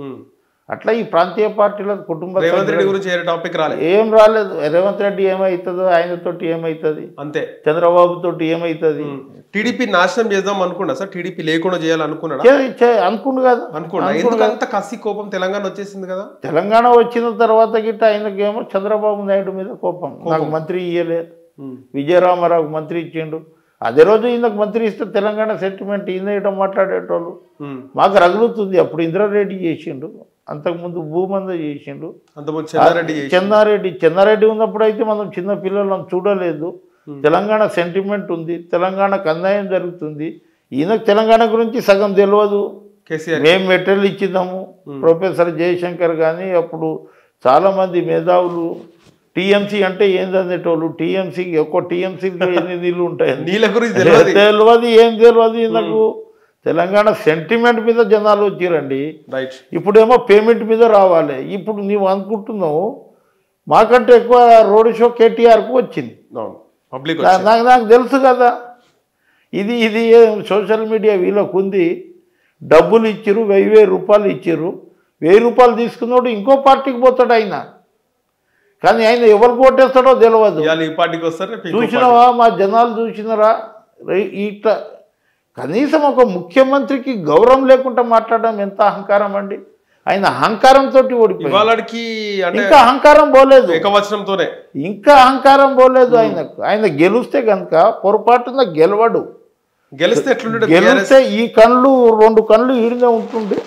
అట్లా ఈ ప్రాంతీయ పార్టీల కుటుంబ రేవంత్ రెడ్డి గురించి టాపిక్ రాలేదు, ఏం రాలేదు. రేవంత్ రెడ్డి ఏమవుతుందో ఆయనతోటి ఏమవుతుంది అంతే, చంద్రబాబు తోటి ఏమవుతుంది. టీడీపీ నాశనం చేద్దాం అనుకున్నా సార్, టీడీపీ లేకుండా చేయాలనుకున్నాడు అనుకుండు కదా. ఎందుకంత కసి కోపం తెలంగాణ వచ్చేసింది కదా. తెలంగాణ వచ్చిన తర్వాత గిట్ట ఆయనకేమో చంద్రబాబు నాయుడు మీద కోపం. నాకు మంత్రి ఇయ్యలేదు, విజయరామారావుకు మంత్రి ఇచ్చిండు. అదే రోజు ఈయనకు మంత్రి ఇస్తే తెలంగాణ సెంటిమెంట్ ఈయన ఇయటం మాట్లాడేటోళ్ళు మాకు రగులుతుంది. అప్పుడు ఇంద్రారెడ్డి చేసిండు, అంతకుముందు భూమంద చేసిండు, చెన్నారెడ్డి ఉన్నప్పుడు అయితే మనం చిన్న పిల్లలను చూడలేదు. తెలంగాణ సెంటిమెంట్ ఉంది, తెలంగాణకు అన్యాయం జరుగుతుంది. ఈయనకు తెలంగాణ గురించి సగం తెలియదు. మేము మెటీరియల్ ఇచ్చినాము. ప్రొఫెసర్ జయశంకర్ కానీ అప్పుడు చాలామంది మేధావులు టీఎంసీ అంటే ఏందనేటోళ్ళు, టీఎంసీకి ఒక్కో టీఎంసీకి ఎన్ని నీళ్ళు ఉంటాయి తెలియదు, ఏం తెలియదు. ఈయనకు తెలంగాణ సెంటిమెంట్ మీద జనాలు వచ్చిరండి. ఇప్పుడేమో పేమెంట్ మీద రావాలి. ఇప్పుడు నీవు అనుకుంటున్నావు మాకంటే ఎక్కువ రోడ్ షో కేటీఆర్కు వచ్చింది. నాకు తెలుసు కదా. ఇది సోషల్ మీడియా వీళ్ళకు ఉంది. డబ్బులు ఇచ్చిరు, 1000 రూపాయలు ఇచ్చిర్రు. 1000 రూపాయలు తీసుకున్నాడు ఇంకో పార్టీకి పోతాడు ఆయన. కానీ ఆయన ఎవరికి ఓటేస్తాడో తెలియదు. చూసినావా మా జనాలు చూసినారా? ఇట్లా కనీసం ఒక ముఖ్యమంత్రికి గౌరవం లేకుండా మాట్లాడడం ఎంత అహంకారం అండి. ఆయన అహంకారంతో ఓడిపోయి ఇంకా అహంకారం పోలేదు, ఇంకా అహంకారం పోలేదు ఆయనకు. ఆయన గెలిస్తే కనుక పొరపాటున గెలవడు. గెలిస్తే ఎట్లుండే గెలిస్తే ఈ కళ్ళు 2 కళ్ళు ఈడనే ఉంటుండే,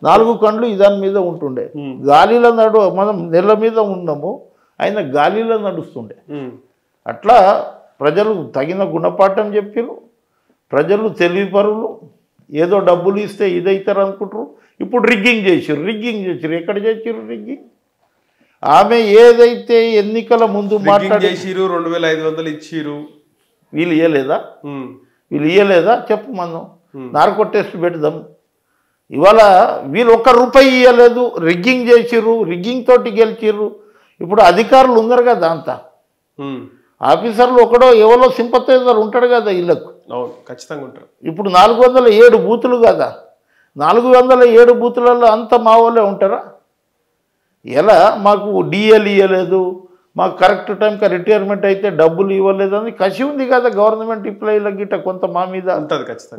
4 కళ్ళు దాని మీద ఉంటుండే. గాలిలో మనం నెల మీద ఉన్నాము, ఆయన గాలిలో నడుస్తుండే. అట్లా ప్రజలు తగిన గుణపాఠం చెప్పారు. ప్రజలు తెలివిపరులు, ఏదో డబ్బులు ఇస్తే ఇదైతారు అనుకుంటారు. ఇప్పుడు రిగ్గింగ్ చేసిరు. ఎక్కడ చేసిరు రిగ్గింగ్? ఆమె ఏదైతే ఎన్నికల ముందు మాట్లాడి 2500 ఇచ్చిరు, వీళ్ళు ఇయ్యలేదా చెప్పు. మనం నార్కో టెస్ట్ పెడదాం. ఇవాళ వీళ్ళు ₹1 ఇయ్యలేదు, రిగ్గింగ్ చేసిర్రు, రిగ్గింగ్ తోటి గెలిచిర్రు. ఇప్పుడు అధికారులు ఉన్నారు కదా, అంతా ఆఫీసర్లు ఒకడో ఎవరో సింపతైజర్ ఉంటాడు కదా వీళ్ళకు. ఖచ్చితంగా ఉంటారు. ఇప్పుడు 407 బూతులు కదా, 407 బూతులలో అంత మా వాళ్ళే ఉంటారా? ఎలా మాకు డిఎల్ ఇవ్వలేదు, మాకు కరెక్ట్ టైంకి రిటైర్మెంట్ అయితే డబ్బులు ఇవ్వలేదు అని కసి ఉంది కదా గవర్నమెంట్ ఎంప్లాయీలకు గిట్ట కొంత మా మీద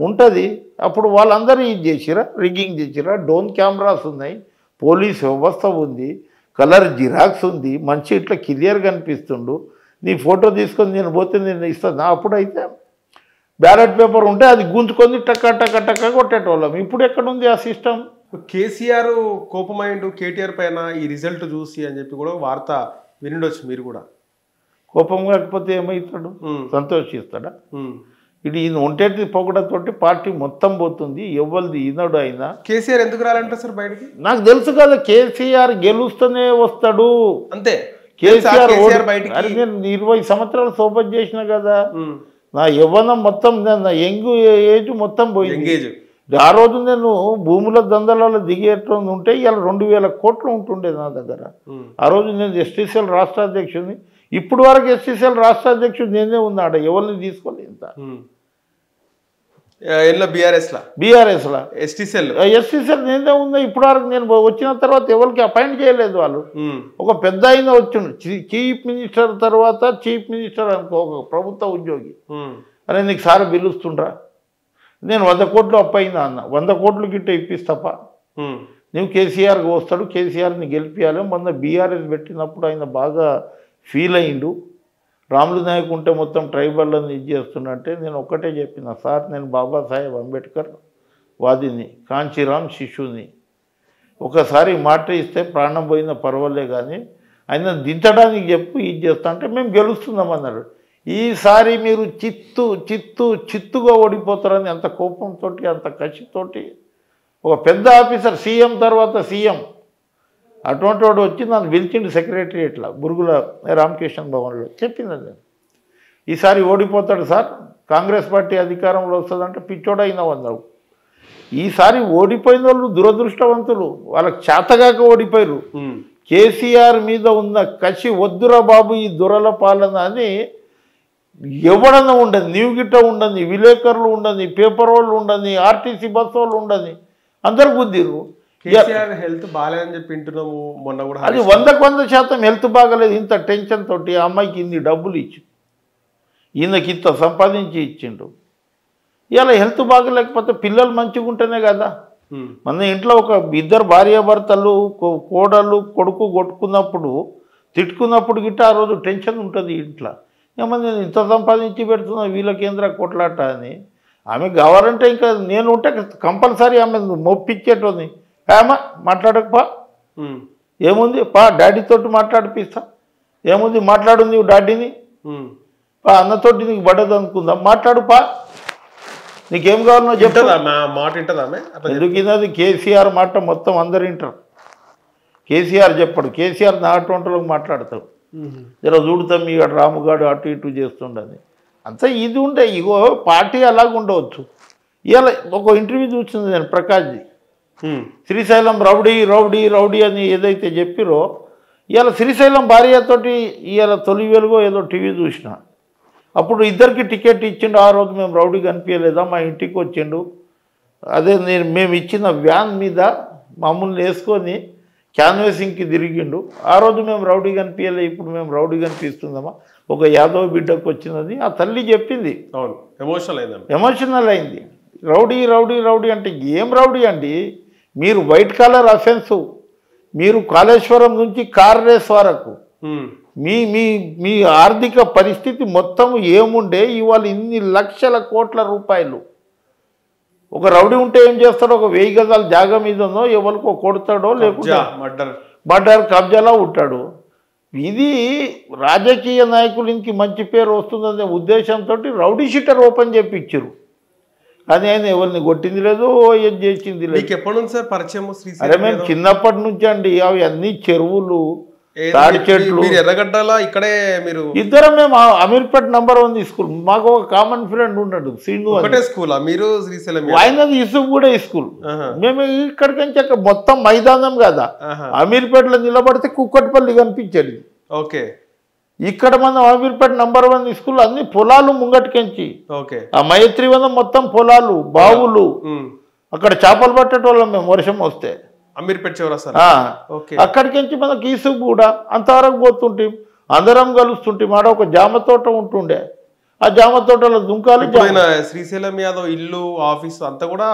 ఉంటుంది. అప్పుడు వాళ్ళందరూ ఇది చేసిరా, రిగ్గింగ్ చేసిరా. డ్రోన్ కెమెరాస్ ఉన్నాయి, పోలీస్ వ్యవస్థ ఉంది, కలర్ జిరాక్స్ ఉంది, మంచి ఇట్లా క్లియర్గా అనిపిస్తుండు. నీ ఫోటో తీసుకొని నేను పోతే నేను ఇస్తాను. అప్పుడైతే బ్యాలెట్ పేపర్ ఉంటే అది గుంజుకొని టక్క కొట్టేటోళ్ళం. ఇప్పుడు ఎక్కడుంది ఆ సిస్టమ్? కేసీఆర్ కోపమైండు కేటీఆర్ పైన ఈ రిజల్ట్ చూసి అని చెప్పి కూడా వార్త వినిండొచ్చు మీరు కూడా. కోపం కాకపోతే ఏమవుతాడు? సంతోషిస్తాడా? ఇది ఈయన ఒంటేటి పొగడతోటి పార్టీ మొత్తం పోతుంది. ఎవరిది ఈనాడు అయినా. కేసీఆర్ ఎందుకు రాలంటారు సార్ బయటికి? నాకు తెలుసు కదా, కేసీఆర్ గెలుస్తూనే వస్తాడు అంతే. కేసీఆర్ అది నేను 20 సంవత్సరాలు సోపత్ చేసిన కదా, నా యవ్వనం మొత్తం, నా యంగ్ ఏజ్ మొత్తం పోయింది. ఆ రోజు నేను భూముల దందలలో దిగేట్టు ఉంటే ఇలా 2000 కోట్లు ఉంటుండే నా దగ్గర. ఆ రోజు నేను ఎస్టీసీఎల్ రాష్ట్ర అధ్యక్షుడిని. ఇప్పుడు వరకు ఎస్టీసీఎల్ రాష్ట్ర అధ్యక్షుడు నేనే ఉన్నాడు, ఎవరిని తీసుకోలేదు. ఇంత బీఆర్ఎస్లా ఎస్టీసీఎల్ నేనే ఉన్నా. ఇప్పుడు వరకు నేను వచ్చిన తర్వాత ఎవరికి అపాయింట్ చేయలేదు వాళ్ళు. ఒక పెద్ద అయిన వచ్చిండు చీఫ్ మినిస్టర్ తర్వాత చీఫ్ మినిస్టర్ అనుకో, ఒక ప్రభుత్వ ఉద్యోగి. అరే నీకు సార్ పిలుస్తుండ్రా, నేను 100 కోట్లు అప్పయిందా అన్న. 100 కోట్లు గిట్ట ఇప్పిస్తాపా, నువ్వు కేసీఆర్కి వస్తాడు, కేసీఆర్ని గెలిపించాలి. మొన్న బీఆర్ఎస్ పెట్టినప్పుడు ఆయన బాగా ఫీల్ అయ్యిండు. రాములు నాయక్ ఉంటే మొత్తం ట్రైబల్ని ఇది చేస్తున్నట్టే. నేను ఒక్కటే చెప్పిన, సార్ నేను బాబాసాహెబ్ అంబేద్కర్ వాదిని, కాంచీరామ్ శిష్యుని. ఒకసారి మాట ఇస్తే ప్రాణం పోయినా పర్వాలే, కానీ ఆయన దించడానికి చెప్పు, ఇది చేస్తా అంటే మేము గెలుస్తున్నామన్నారు. ఈసారి మీరు చిత్తుగా ఓడిపోతారని అంత కోపంతో, అంత కసితోటి ఒక పెద్ద ఆఫీసర్, సీఎం తర్వాత సీఎం అటువంటి వాడు వచ్చి నన్ను పిలిచిండు సెక్రటరియట్లో, బురుగుల రామకృష్ణ భవన్లో. చెప్పింది ఈసారి ఓడిపోతాడు సార్, కాంగ్రెస్ పార్టీ అధికారంలో వస్తుందంటే పిచ్చోడైనా అన్నావు. ఈసారి ఓడిపోయిన వాళ్ళు దురదృష్టవంతులు, వాళ్ళకి చేతగాక ఓడిపోయారు. కేసీఆర్ మీద ఉన్న కసి, వద్దురా బాబు ఈ దురల పాలన అని ఎవడన్నా ఉండని, నీవు గిట్ట ఉండని, విలేకరులు ఉండని, పేపర్ వాళ్ళు ఉండని, ఆర్టీసీ బస్ వాళ్ళు ఉండని, అందరు గుద్దిర్రు. హెల్త్ బాగాలేదని చెప్పి వింటున్నాము. మొన్న కూడా అది 100% హెల్త్ బాగాలేదు. ఇంత టెన్షన్ తోటి ఆ అమ్మాయికి ఇన్ని డబ్బులు ఇచ్చి, ఈయనకి ఇంత సంపాదించి ఇచ్చిండు. ఇలా హెల్త్ బాగలేకపోతే పిల్లలు మంచిగా ఉంటేనే కదా. మన ఇంట్లో ఒక 2 భార్యాభర్తలు, కోడలు కొడుకు కొట్టుకున్నప్పుడు, తిట్టుకున్నప్పుడు గిట్ట ఆ రోజు టెన్షన్ ఉంటుంది ఇంట్లో. ఏమన్నా నేను ఇంత సంపాదించి పెడుతున్నా, వీళ్ళ కేంద్ర కొట్లాట అని. ఆమె కావాలంటే ఇంకా నేను ఉంటే కంపల్సరీ ఆమె మొప్పించేటోని. ఏమా మాట్లాడకపో, ఏముంది పా డాడీతోటి మాట్లాడిపిస్తా, ఏముంది మాట్లాడు నీవు డాడీని, పా అన్నతోటి నీకు పడదు అనుకుందాం, మాట్లాడు పా, నీకేం కావాలనో చెప్తా. ఎందుకు ఇది కేసీఆర్ మాట మొత్తం అందరు వింటారు. కేసీఆర్ చెప్పడు, కేసీఆర్ నాటువంటిలోకి మాట్లాడతాడు. జర చూడతాం ఇక రాముగాడు అటు ఇటు చేస్తుండని. అంతా ఇది ఉండే. ఇగో పార్టీ అలాగ ఉండవచ్చు. ఇవాళ ఒక ఇంటర్వ్యూ చూసింది నేను, ప్రకాష్జీ. శ్రీశైలం రౌడీ అని ఏదైతే చెప్పిరో, ఇవాళ శ్రీశైలం భార్యతోటి ఇవాళ తొలి వెలుగో ఏదో టీవీ చూసిన. అప్పుడు ఇద్దరికి టికెట్ ఇచ్చిండు. ఆ రోజు మేము రౌడీ కనిపించలేదా, మా ఇంటికి వచ్చిండు. అదే మేము ఇచ్చిన వ్యాన్ మీద మమ్మల్ని వేసుకొని క్యాన్వేసింగ్కి తిరిగిండు. ఆ రోజు మేము రౌడీ కనిపించలే, ఇప్పుడు మేము రౌడీ కనిపిస్తుందమ్మా. ఒక యాదవ్ బిడ్డకు వచ్చినది ఆ తల్లి చెప్పింది. అవును, ఎమోషనల్ అయింది. రౌడీ అంటే ఏం రౌడీ అండి? మీరు వైట్ కాలర్ అఫెన్సు, మీరు కాళేశ్వరం నుంచి కార్ రేస్ వరకు మీ ఆర్థిక పరిస్థితి మొత్తం ఏముండే, ఇవాళ ఇన్ని లక్షల కోట్ల రూపాయలు ఒక రౌడీ ఉంటే ఏం చేస్తాడో, ఒక 1000 గజాల జాగా మీదనో ఎవరికో కొడతాడో, లేకుంటే మర్డర్ కబ్జాలా ఉంటాడు. ఇది రాజకీయ నాయకులకి మంచి పేరు వస్తుందనే ఉద్దేశంతో రౌడీ షీటర్ ఓపెన్ చేపించారు. కానీ ఆయన ఎవరిని కొట్టింది లేదు, ఏం చేసింది లేదు. ఎప్పటి నుంచి సార్ పరిచయం? అరే మేము చిన్నప్పటి నుంచి అండి. అవి అన్ని చెరువులు, తాడి చెట్లు. ఎర్రగడ్డల ఇక్కడే మీరు ఇద్దరం మేము అమీర్పేట్ నంబర్ 1 స్కూల్. మాకు ఒక కామన్ ఫ్రెండ్ ఉన్నాడు, శ్రీను. ఒకటే స్కూల్ మీరు? శ్రీశైలం ఆయనది ఇసుకు కూడా స్కూల్. మేము ఇక్కడికి మొత్తం మైదానం కదా, అమీర్పేటలో నిలబడితే కుక్కటిపల్లి కనిపించేది. ఓకే. ఇక్కడ మనం అమీర్పేట నంబర్ 1 స్కూల్, అన్ని పొలాలు ముంగటికెంచి. ఆ మైత్రివనం మొత్తం పొలాలు, బావులు. అక్కడ చేపలు పట్టేటోళ్ళం మేము వర్షం వస్తే. అమీర్పేట అక్కడికించి మనకి ఈసుకు కూడా అంతవరకు పోతుంటాం, అందరం కలుస్తుంటాం. ఆడ ఒక జామ తోట ఉంటుండే, ఆ జామ తోటలో దుంకాలి. శ్రీశైలం యాదవ్ ఇల్లు, ఆఫీసు అంతా కూడా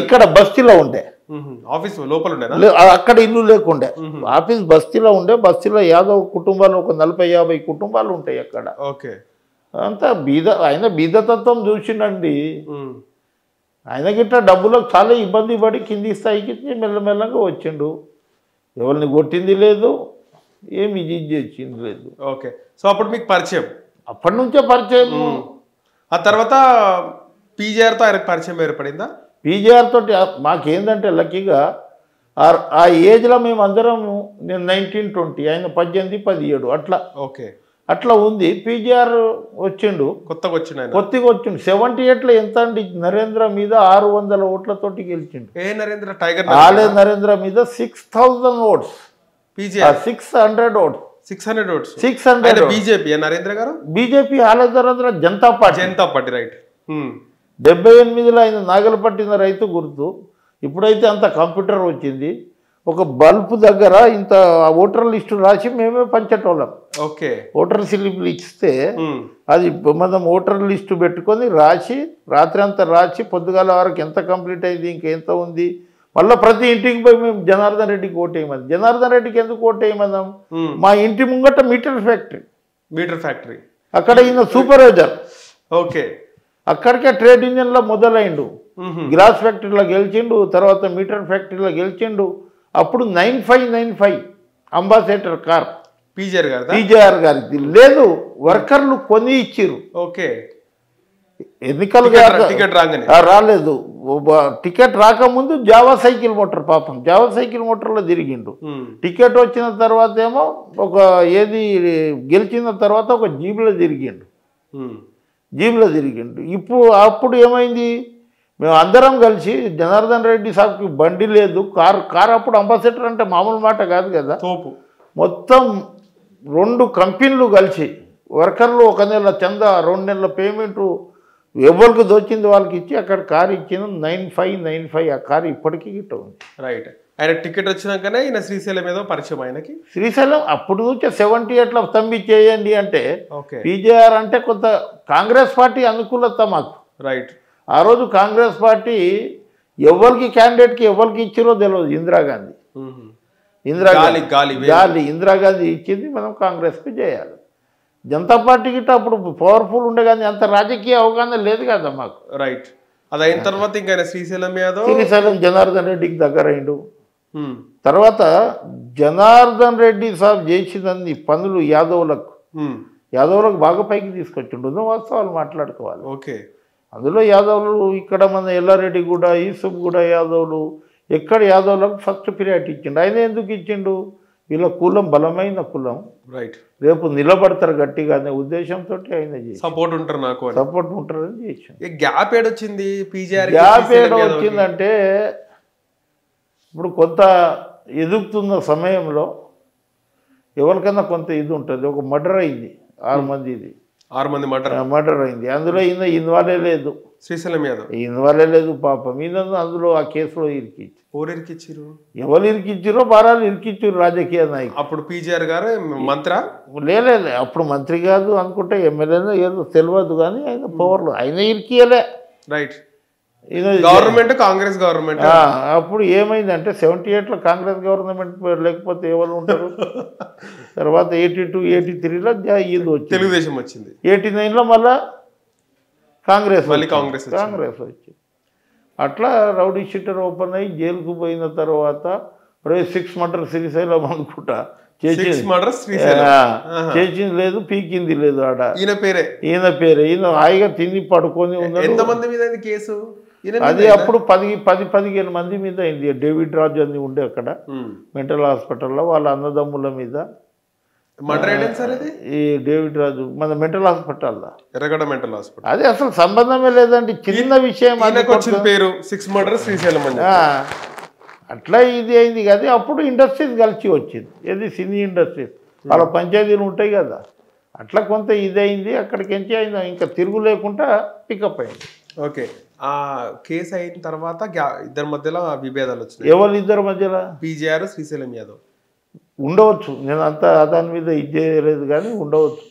ఇక్కడ బస్తీలో ఉండే. ఆఫీస్ లోపల ఉండే, అక్కడ ఇల్లు లేకుండే. ఆఫీస్ బస్తీలో ఉండే. బస్తీలో యాదవ్ కుటుంబాలు ఒక 40-50 కుటుంబాలు ఉంటాయి అక్కడ. ఓకే. అంతా బీద. ఆయన బీదతత్వం చూసిండండి. ఆయన గిట్ట డబ్బులకు చాలా ఇబ్బంది పడి కింది స్థాయికి మెల్లమెల్లగా వచ్చిండు. ఎవరిని కొట్టింది లేదు, ఏమి ఇది చేసింది లేదు. ఓకే. సో అప్పుడు మీకు పరిచయం? అప్పటి నుంచే పరిచయం. ఆ తర్వాత పీజీఆర్తో ఆయనకు పరిచయం ఏర్పడిందా? పీజీఆర్ తోటి మాకేందంటే లక్కీగా ఆ ఏజ్లో మేము అందరం, నేను 19-20, ఆయన 18-17 అట్లా. ఓకే. అట్లా ఉంది. పీజీఆర్ వచ్చిండు, కొత్తగా వచ్చిండు. 78లో ఎంత అండి, నరేంద్ర మీద 600 ఓట్లతోటి గెలిచిండు. ఏ నరేంద్ర? టైగర్ ఆలే నరేంద్ర మీద 6000 votes. PJR 600 votes. 600 votes. 600. BJP Narendra గారు? BJP Ale Narendra Janata party. Right. 78లో ఆయన నాగలు పట్టిన రైతు గుర్తు. ఇప్పుడైతే అంత కంప్యూటర్ వచ్చింది. ఒక బల్బు దగ్గర ఇంత ఓటర్ లిస్టు రాసి మేమే పంచేటోళ్ళం. ఓకే. ఓటర్ స్లిప్లు ఇస్తే అది మనం ఓటర్ లిస్టు పెట్టుకొని రాసి, రాత్రి అంతా రాసి, పొద్దుగాల వరకు ఎంత కంప్లీట్ అయింది, ఇంకెంత ఉంది, మళ్ళీ ప్రతి ఇంటికి పోయి మేము జనార్దన్ రెడ్డికి ఓటేయమని. జనార్దన్ రెడ్డికి ఎందుకు ఓటేయమన్నాం? మా ఇంటి ముంగట మీటర్ ఫ్యాక్టరీ. అక్కడ ఈయన సూపర్వైజర్. ఓకే. అక్కడికే ట్రేడ్ యూనియన్లో మొదలైండు. గ్లాస్ ఫ్యాక్టరీలో గెలిచిండు, తర్వాత మీటర్ ఫ్యాక్టరీలో గెలిచిండు. అప్పుడు 9595 అంబాసిడర్ కార్ పీజీఆర్ గారికి లేదు, వర్కర్లు కొని ఇచ్చిరు. ఓకే. ఎన్నికలు రాలేదు. టికెట్ రాకముందు జావా సైకిల్ మోటార్, పాపం జావా సైకిల్ మోటార్లో తిరిగిండు. టికెట్ వచ్చిన తర్వాత ఏమో ఒక గెలిచిన తర్వాత ఒక జీబులో తిరిగిండు. అప్పుడు ఏమైంది, మేము అందరం కలిసి జనార్దన్ రెడ్డి సాబ్కి బండి లేదు, కారు అప్పుడు అంబాసిడర్ అంటే మామూలు మాట కాదు కదా, మొత్తం 2 కంపెనీలు కలిసి వర్కర్లు 1 నెల చందా, 2 నెలల పేమెంటు ఎవరికి దొచ్చింది వాళ్ళకి ఇచ్చి అక్కడ కారు ఇచ్చిన 9595. ఆ కారు ఇప్పటికీ గిట్ట ఉంది. రైట్. ఆయన టికెట్ వచ్చినాకనే ఈయన శ్రీశైలం ఏదో పరిచయం ఆయనకి. శ్రీశైలం అప్పుడు నుంచే 78లో తమ్మి చేయండి అంటే, పీజీఆర్ అంటే కొంత కాంగ్రెస్ పార్టీ అనుకూలత మాకు. రైట్. ఆ రోజు కాంగ్రెస్ పార్టీ ఎవరికి క్యాండిడేట్కి ఎవరికి ఇచ్చిరో తెలియదు. ఇందిరాగాంధీ ఇందిరాగాంధీ ఇచ్చింది, మనం కాంగ్రెస్కి చేయాలి. జనతా పార్టీ గిట్ట అప్పుడు పవర్ఫుల్ ఉండే, కానీ అంత రాజకీయ అవగాహన లేదు కదా మాకు. రైట్. అది అయిన తర్వాత ఇంకా శ్రీశైలం జనార్దన్ రెడ్డికి దగ్గర అయిండు. తర్వాత జనార్దన్ రెడ్డి సాబ్ చేసినన్ని పనులు యాదవులకు బాగా పైకి తీసుకొచ్చిండు. వాస్తవాలు మాట్లాడుకోవాలి. ఓకే. అందులో యాదవులు ఇక్కడ మన ఎల్లారెడ్డి కూడా, యూసుఫ్ కూడా యాదవులు. ఎక్కడ యాదవులకు ఫస్ట్ ప్రియారిటీ ఇచ్చిండు. ఆయన ఎందుకు ఇచ్చిండు? వీళ్ళ కులం బలమైన కులం, రైట్, రేపు నిలబడతారు గట్టిగా అనే ఉద్దేశంతో ఆయన సపోర్ట్ ఉంటారని చేసిండు. గ్యాప్ ఏడొచ్చింది వచ్చిందంటే, ఇప్పుడు కొంత ఎదుగుతున్న సమయంలో ఎవరికైనా కొంత ఇది ఉంటుంది. ఒక మర్డర్ అయింది, 6 మందిది. 6 మంది మర్డర్ అయింది. అందులో ఈయన ఇన్వాల్వ్ లేదు, శ్రీశైలం యాదవ్ ఇన్వాల్వ్ లేదు పాపం. ఈయన అందులో ఆ కేసులో ఎవరు ఇరికిచ్చిరో బారాలు ఇరికిచ్చారు రాజకీయ నాయకులు. అప్పుడు పీజీఆర్ గారు మంత్రి లేదు, అప్పుడు మంత్రి కాదు అనుకుంటే, ఎమ్మెల్యేనో ఏదో తెలియదు, కానీ ఆయన పవర్లో ఆయన ఇరికియలే. రైట్. Government Congress government. అప్పుడు ఏమైందంటే 78లో కాంగ్రెస్ గవర్నమెంట్ లేకపోతే ఎవరు ఉంటారు. తర్వాత 82, 83లో తెలుగుదేశం వచ్చింది. 89లో మళ్ళా కాంగ్రెస్ వచ్చింది. అట్లా రౌడీ షీటర్ ఓపెన్ అయ్యి జైలుకు పోయిన తర్వాత 6 మర్డర్ శ్రీశైలం అనుకుంటా చేసింది లేదు, పీకింది లేదు. ఆడ ఈయన పేరే ఈయన హాయిగా తిని పడుకొని ఉన్నాడు. కేసు అది అప్పుడు 10-15 మంది మీద అయింది. డేవిడ్ రాజు అని ఉండే అక్కడ మెంటల్ హాస్పిటల్లో వాళ్ళ అన్నదమ్ముల మీద. ఈ డేవిడ్ రాజు మన మెంటల్ హాస్పిటల్లో, ఎర్రగడ్డ మెంటల్ హాస్పిటల్. అది అసలు సంబంధమే లేదండి, చిన్న విషయం. పేరు 6 మర్డర్ శ్రీశైలం. అట్లా ఇది అయింది కదా. అప్పుడు ఇండస్ట్రీస్ కలిసి వచ్చింది, ఏది సినీ ఇండస్ట్రీస్, వాళ్ళ పంచాయతీలు ఉంటాయి కదా. అట్లా కొంత ఇది అయింది, అక్కడికి ఎంచి అయింది, ఇంకా తిరుగు లేకుండా పికప్ అయింది. ఓకే, ఆ కేసు అయిన తర్వాత ఇద్దరి మధ్యలో విభేదాలు వచ్చినాయి. ఎవరు ఇద్దరి మధ్యలో? పీజీఆర్ శ్రీశైలం యాదవ్. ఉండవచ్చు, నేను అంతా దాని మీద ఇది చేయలేదు కానీ ఉండవచ్చు.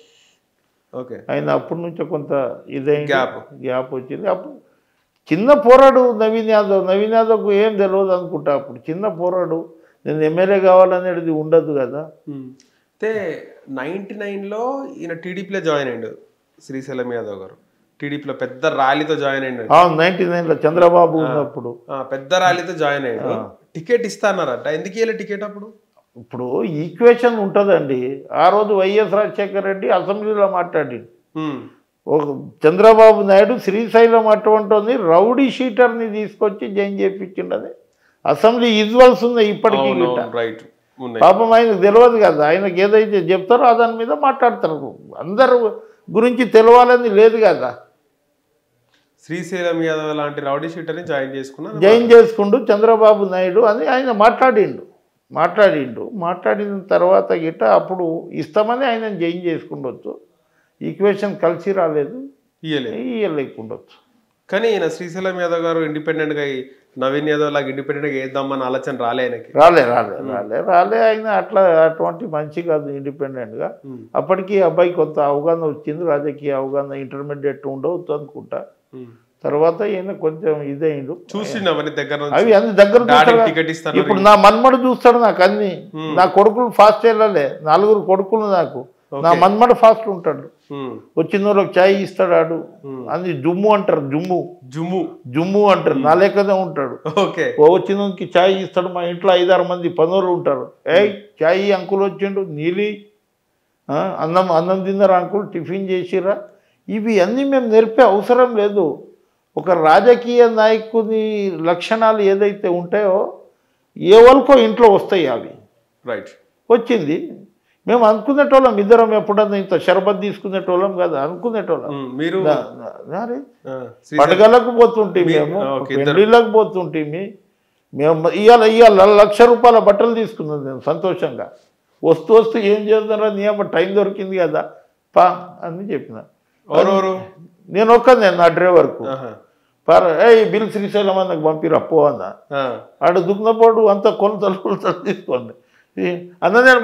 ఓకే, ఆయన అప్పటి నుంచే కొంత ఇదైంది, గ్యాప్ వచ్చింది. అప్పుడు చిన్న పోరాడు నవీన్ యాదవ్కు ఏం తెలియదు అనుకుంటా. అప్పుడు చిన్న పోరాడు, నేను ఎమ్మెల్యే కావాలనేది ఉండదు కదా. అయితే 99లో ఈయన టీడీపీలో జాయిన్ అయ్యాడు శ్రీశైలం యాదవ్ గారు. టీడీపీలో పెద్ద ర్యాలీతో జాయిన్ అయ్యాడు. 99లో చంద్రబాబు ఉన్నప్పుడు పెద్ద ర్యాలీతో జాయిన్ అయ్యాడు. టికెట్ ఇస్తాన్నారట, ఎందుకు ఇవ్వలే టికెట్ అప్పుడు? ఇప్పుడు ఈక్వేషన్ ఉంటుందండి. ఆ రోజు వైఎస్ రాజశేఖర రెడ్డి అసెంబ్లీలో మాట్లాడి, చంద్రబాబు నాయుడు శ్రీశైలం అటువంటి రౌడీ షీటర్ని తీసుకొచ్చి జాయిన్ చేయించిండని అసెంబ్లీ విజువల్స్ ఉన్నాయి ఇప్పటికీ. పాపం ఆయనకు తెలియదు కదా, ఆయనకు ఏదైతే చెప్తారో దాని మీద మాట్లాడతారు. అందరు గురించి తెలవాలని లేదు కదా. శ్రీశైలం యాదవ్ లాంటి రౌడీ షీటర్ని జాయిన్ చేసుకుంటూ చంద్రబాబు నాయుడు అని ఆయన మాట్లాడిన తర్వాత గిట్ట అప్పుడు ఇస్తామని ఆయన జాయిన్ చేసుకుండొచ్చు. ఈక్వేషన్ కలిసి రాలేదు, ఇయ్యలేకుండొచ్చు. కానీ ఈయన శ్రీశైలం యాదవ్ గారు ఇండిపెండెంట్గా నవీన్ యాదవ్ లాగా ఇండిపెండెంట్గా వేద్దామని ఆలోచన రాలే ఆయనకి. రాలే ఆయన అట్లా అటువంటి మంచి కాదు ఇండిపెండెంట్గా. అప్పటికి అబ్బాయి కొంత అవగాహన వచ్చింది, రాజకీయ అవగాహన, ఇంటర్మీడియట్ ఉండవచ్చు అనుకుంటా. తర్వాత ఈయన కొంచెం ఇదైండు, అవి అన్ని దగ్గర. ఇప్పుడు నా మన్మడు చూస్తాడు నాకు అన్ని. నా కొడుకులు ఫాస్ట్ వెళ్ళలే, 4 కొడుకులు నాకు. నా మన్మడు ఫాస్ట్ ఉంటాడు, వచ్చిన వాళ్ళకి ఛాయ్ ఇస్తాడు. ఆడు అది జుమ్ము అంటారు, జుమ్ము అంటారు. నా లెక్కనే ఉంటాడు. వచ్చిన వాళ్ళకి ఛాయ్ ఇస్తాడు. మా ఇంట్లో 5-6 మంది పనులు ఉంటారు. ఛాయ్ అంకుల్ వచ్చిండు, నీలి అన్నం తిన్నారా అంకుల్, టిఫిన్ చేసిరా. ఇవి అన్నీ మేము నేర్పే అవసరం లేదు. ఒక రాజకీయ నాయకుని లక్షణాలు ఏదైతే ఉంటాయో ఏ వాళ్ళకో ఇంట్లో వస్తాయి. అవి వచ్చింది. మేము అనుకునేటోళ్ళం, ఇద్దరం ఎప్పుడన్నా ఇంత షర్బత్ తీసుకునేటోళ్ళం కదా, అనుకునేటోళ్ళం. పడగలకు పోతుంటే, మేము పెళ్ళిళ్ళకు పోతుంటే, మేము ఇవాళ 1,00,000 రూపాయల బట్టలు తీసుకున్నాను నేను సంతోషంగా. వస్తూ ఏం చేస్తున్నారా, నియమ టైం దొరికింది కదా పా అని చెప్పిన. నేను ఒక్కనే, నా డ్రైవర్కు బిల్ శ్రీశైలం అన్నకు పంపిరా పో అన్న. ఆడ దుఃఖపోడు అంతా కొలతలు తీసుకోండి అన్న. నేను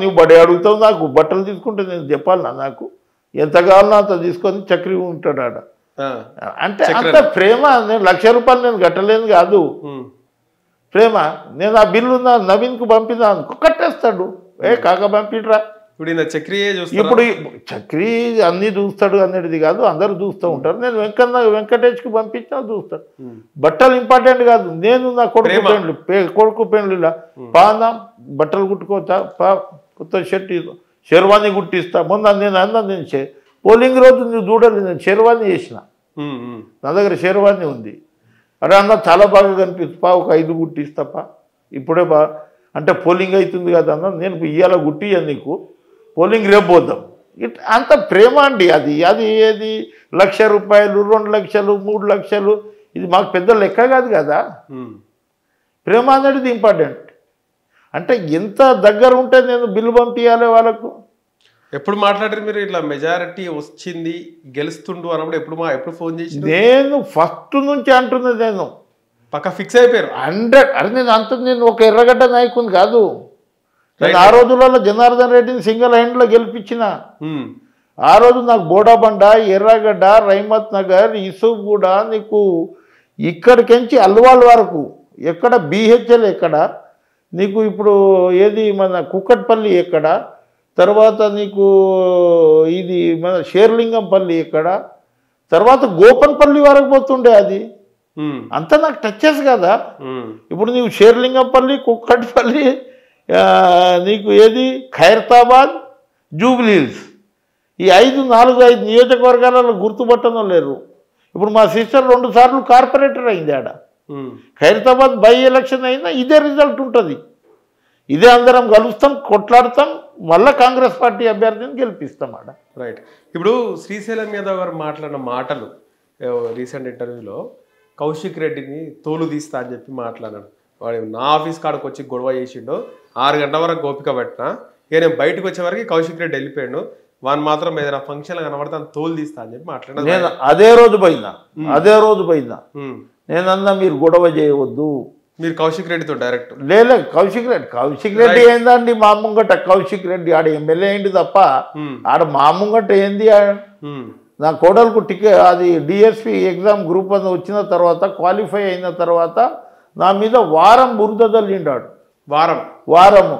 నువ్వు బడే అడుగుతావు, నాకు బట్టలు తీసుకుంటే నేను చెప్పాలన్నా, నాకు ఎంత కావాలన్నా అంత తీసుకొని చక్రి ఉంటాడు ఆడ. అంటే అంత ప్రేమ. నేను 1,00,000 రూపాయలు నేను కట్టలేను కాదు, ప్రేమ. నేను ఆ బిల్లు నవీన్కు పంపినా అనుకో, కట్టేస్తాడు. కాక పంపిడ్రా. ఇప్పుడు చక్రి అన్ని చూస్తాడు అనేది కాదు, అందరు చూస్తూ ఉంటారు. నేను వెంకటేష్కి పంపించినా చూస్తాడు. బట్టలు ఇంపార్టెంట్ కాదు. నేను నా కొడుకు పెండ్లిలా పానా బట్టలు కుట్టుకోవచ్చా, కొత్త షెర్వాణి కుట్టిస్తా. మొన్న నేను పోలింగ్ రోజు నువ్వు చూడాలి, నేను షెర్వాణి చేసిన. నా దగ్గర షెర్వాణి ఉంది. అరే అన్న చాలా బాగా కనిపిస్తా, ఒక 5 కుట్టిస్తాపా ఇప్పుడే అంటే పోలింగ్ అవుతుంది కదా అన్న, నేను ఇవాళ కుట్టియా నీకు, పోలింగ్ రేపు పోద్దాం. అంత ప్రేమ అండి అది. ఏది 1,00,000 రూపాయలు, 2 లక్షలు, 3 లక్షలు, ఇది మాకు పెద్ద లెక్క కాదు కదా. ప్రేమ అనేది ఇంపార్టెంట్. అంటే ఎంత దగ్గర ఉంటే నేను బిల్లు పంపించాలి వాళ్ళకు. ఎప్పుడు మాట్లాడారు మీరు ఇట్లా మెజారిటీ వచ్చింది గెలుస్తుండు అన్నప్పుడు? ఎప్పుడు ఫోన్ చేసి? నేను ఫస్ట్ నుంచి అంటున్నది, నేను పక్క ఫిక్స్ అయిపోయారు 100. అరే నేను ఒక ఎర్రగడ్డ నాయకుని కాదు. నేను ఆ రోజులలో జనార్దన్ రెడ్డిని సింగిల్ హ్యాండ్లో గెలిపించిన. ఆ రోజు నాకు బోడాబండ, ఎర్రగడ్డ, రైమత్ నగర్, ఇసుగూడ, నీకు ఇక్కడికించి అల్వాల్ వరకు ఎక్కడ, బిహెచ్ఎల్ ఎక్కడ, నీకు ఇప్పుడు ఏది మన కుక్కట్పల్లి ఎక్కడ, తర్వాత నీకు ఇది మన షేర్లింగంపల్లి ఎక్కడ, తర్వాత గోపన్పల్లి వరకు పోతుండే. అది అంతా నాకు టచెస్ కదా. ఇప్పుడు నీవు షేర్లింగంపల్లి, కుక్కటిపల్లి, నీకు ఏది ఖైరతాబాద్, జూబ్లీహిల్స్, ఈ 4-5 నియోజకవర్గాలలో గుర్తుపట్టడం లేరు. ఇప్పుడు మా సిస్టర్ 2 సార్లు కార్పొరేటర్ అయింది ఆడ. ఖైరతాబాద్ బై ఎలక్షన్ అయినా ఇదే రిజల్ట్ ఉంటుంది. ఇదే అందరం కలుస్తాం, కొట్లాడతాం, మళ్ళీ కాంగ్రెస్ పార్టీ అభ్యర్థిని గెలిపిస్తాం ఆడ. రైట్. ఇప్పుడు శ్రీశైలం యాదవ్ గారు మాట్లాడిన మాటలు రీసెంట్ ఇంటర్వ్యూలో కౌశిక్ రెడ్డిని తోలు తీస్తా అని చెప్పి మాట్లాడాడు. వాడు నా ఆఫీస్ కాడకు వచ్చి గొడవ చేసిండు, 6 గంటల వరకు గోపిక పెట్టినా, ఇక నేను బయటకు వచ్చే వరకు కౌశిక్ రెడ్డి వెళ్ళిపోయాడు, వాడు మాత్రం ఏదైనా ఫంక్షన్ కనబడితే తోలు తీస్తా అని చెప్పి మాట్లాడాడు. నేను అదే రోజు పోయినా నేనన్నా మీరు గొడవ చేయవద్దు, మీరు కౌశిక్ రెడ్డితో డైరెక్ట్ లేదు. కౌశిక్ రెడ్డి ఏందండి మా ముంగట? కౌశిక్ రెడ్డి ఆడ ఎమ్మెల్యే అయింది తప్ప ఆడ మా ముంగట ఏంది? నా కోడలకు అది డిఎస్పి ఎగ్జామ్ గ్రూప్ 1 వచ్చిన తర్వాత, క్వాలిఫై అయిన తర్వాత నా మీద వారం బురద తల్లిండాడు. వారము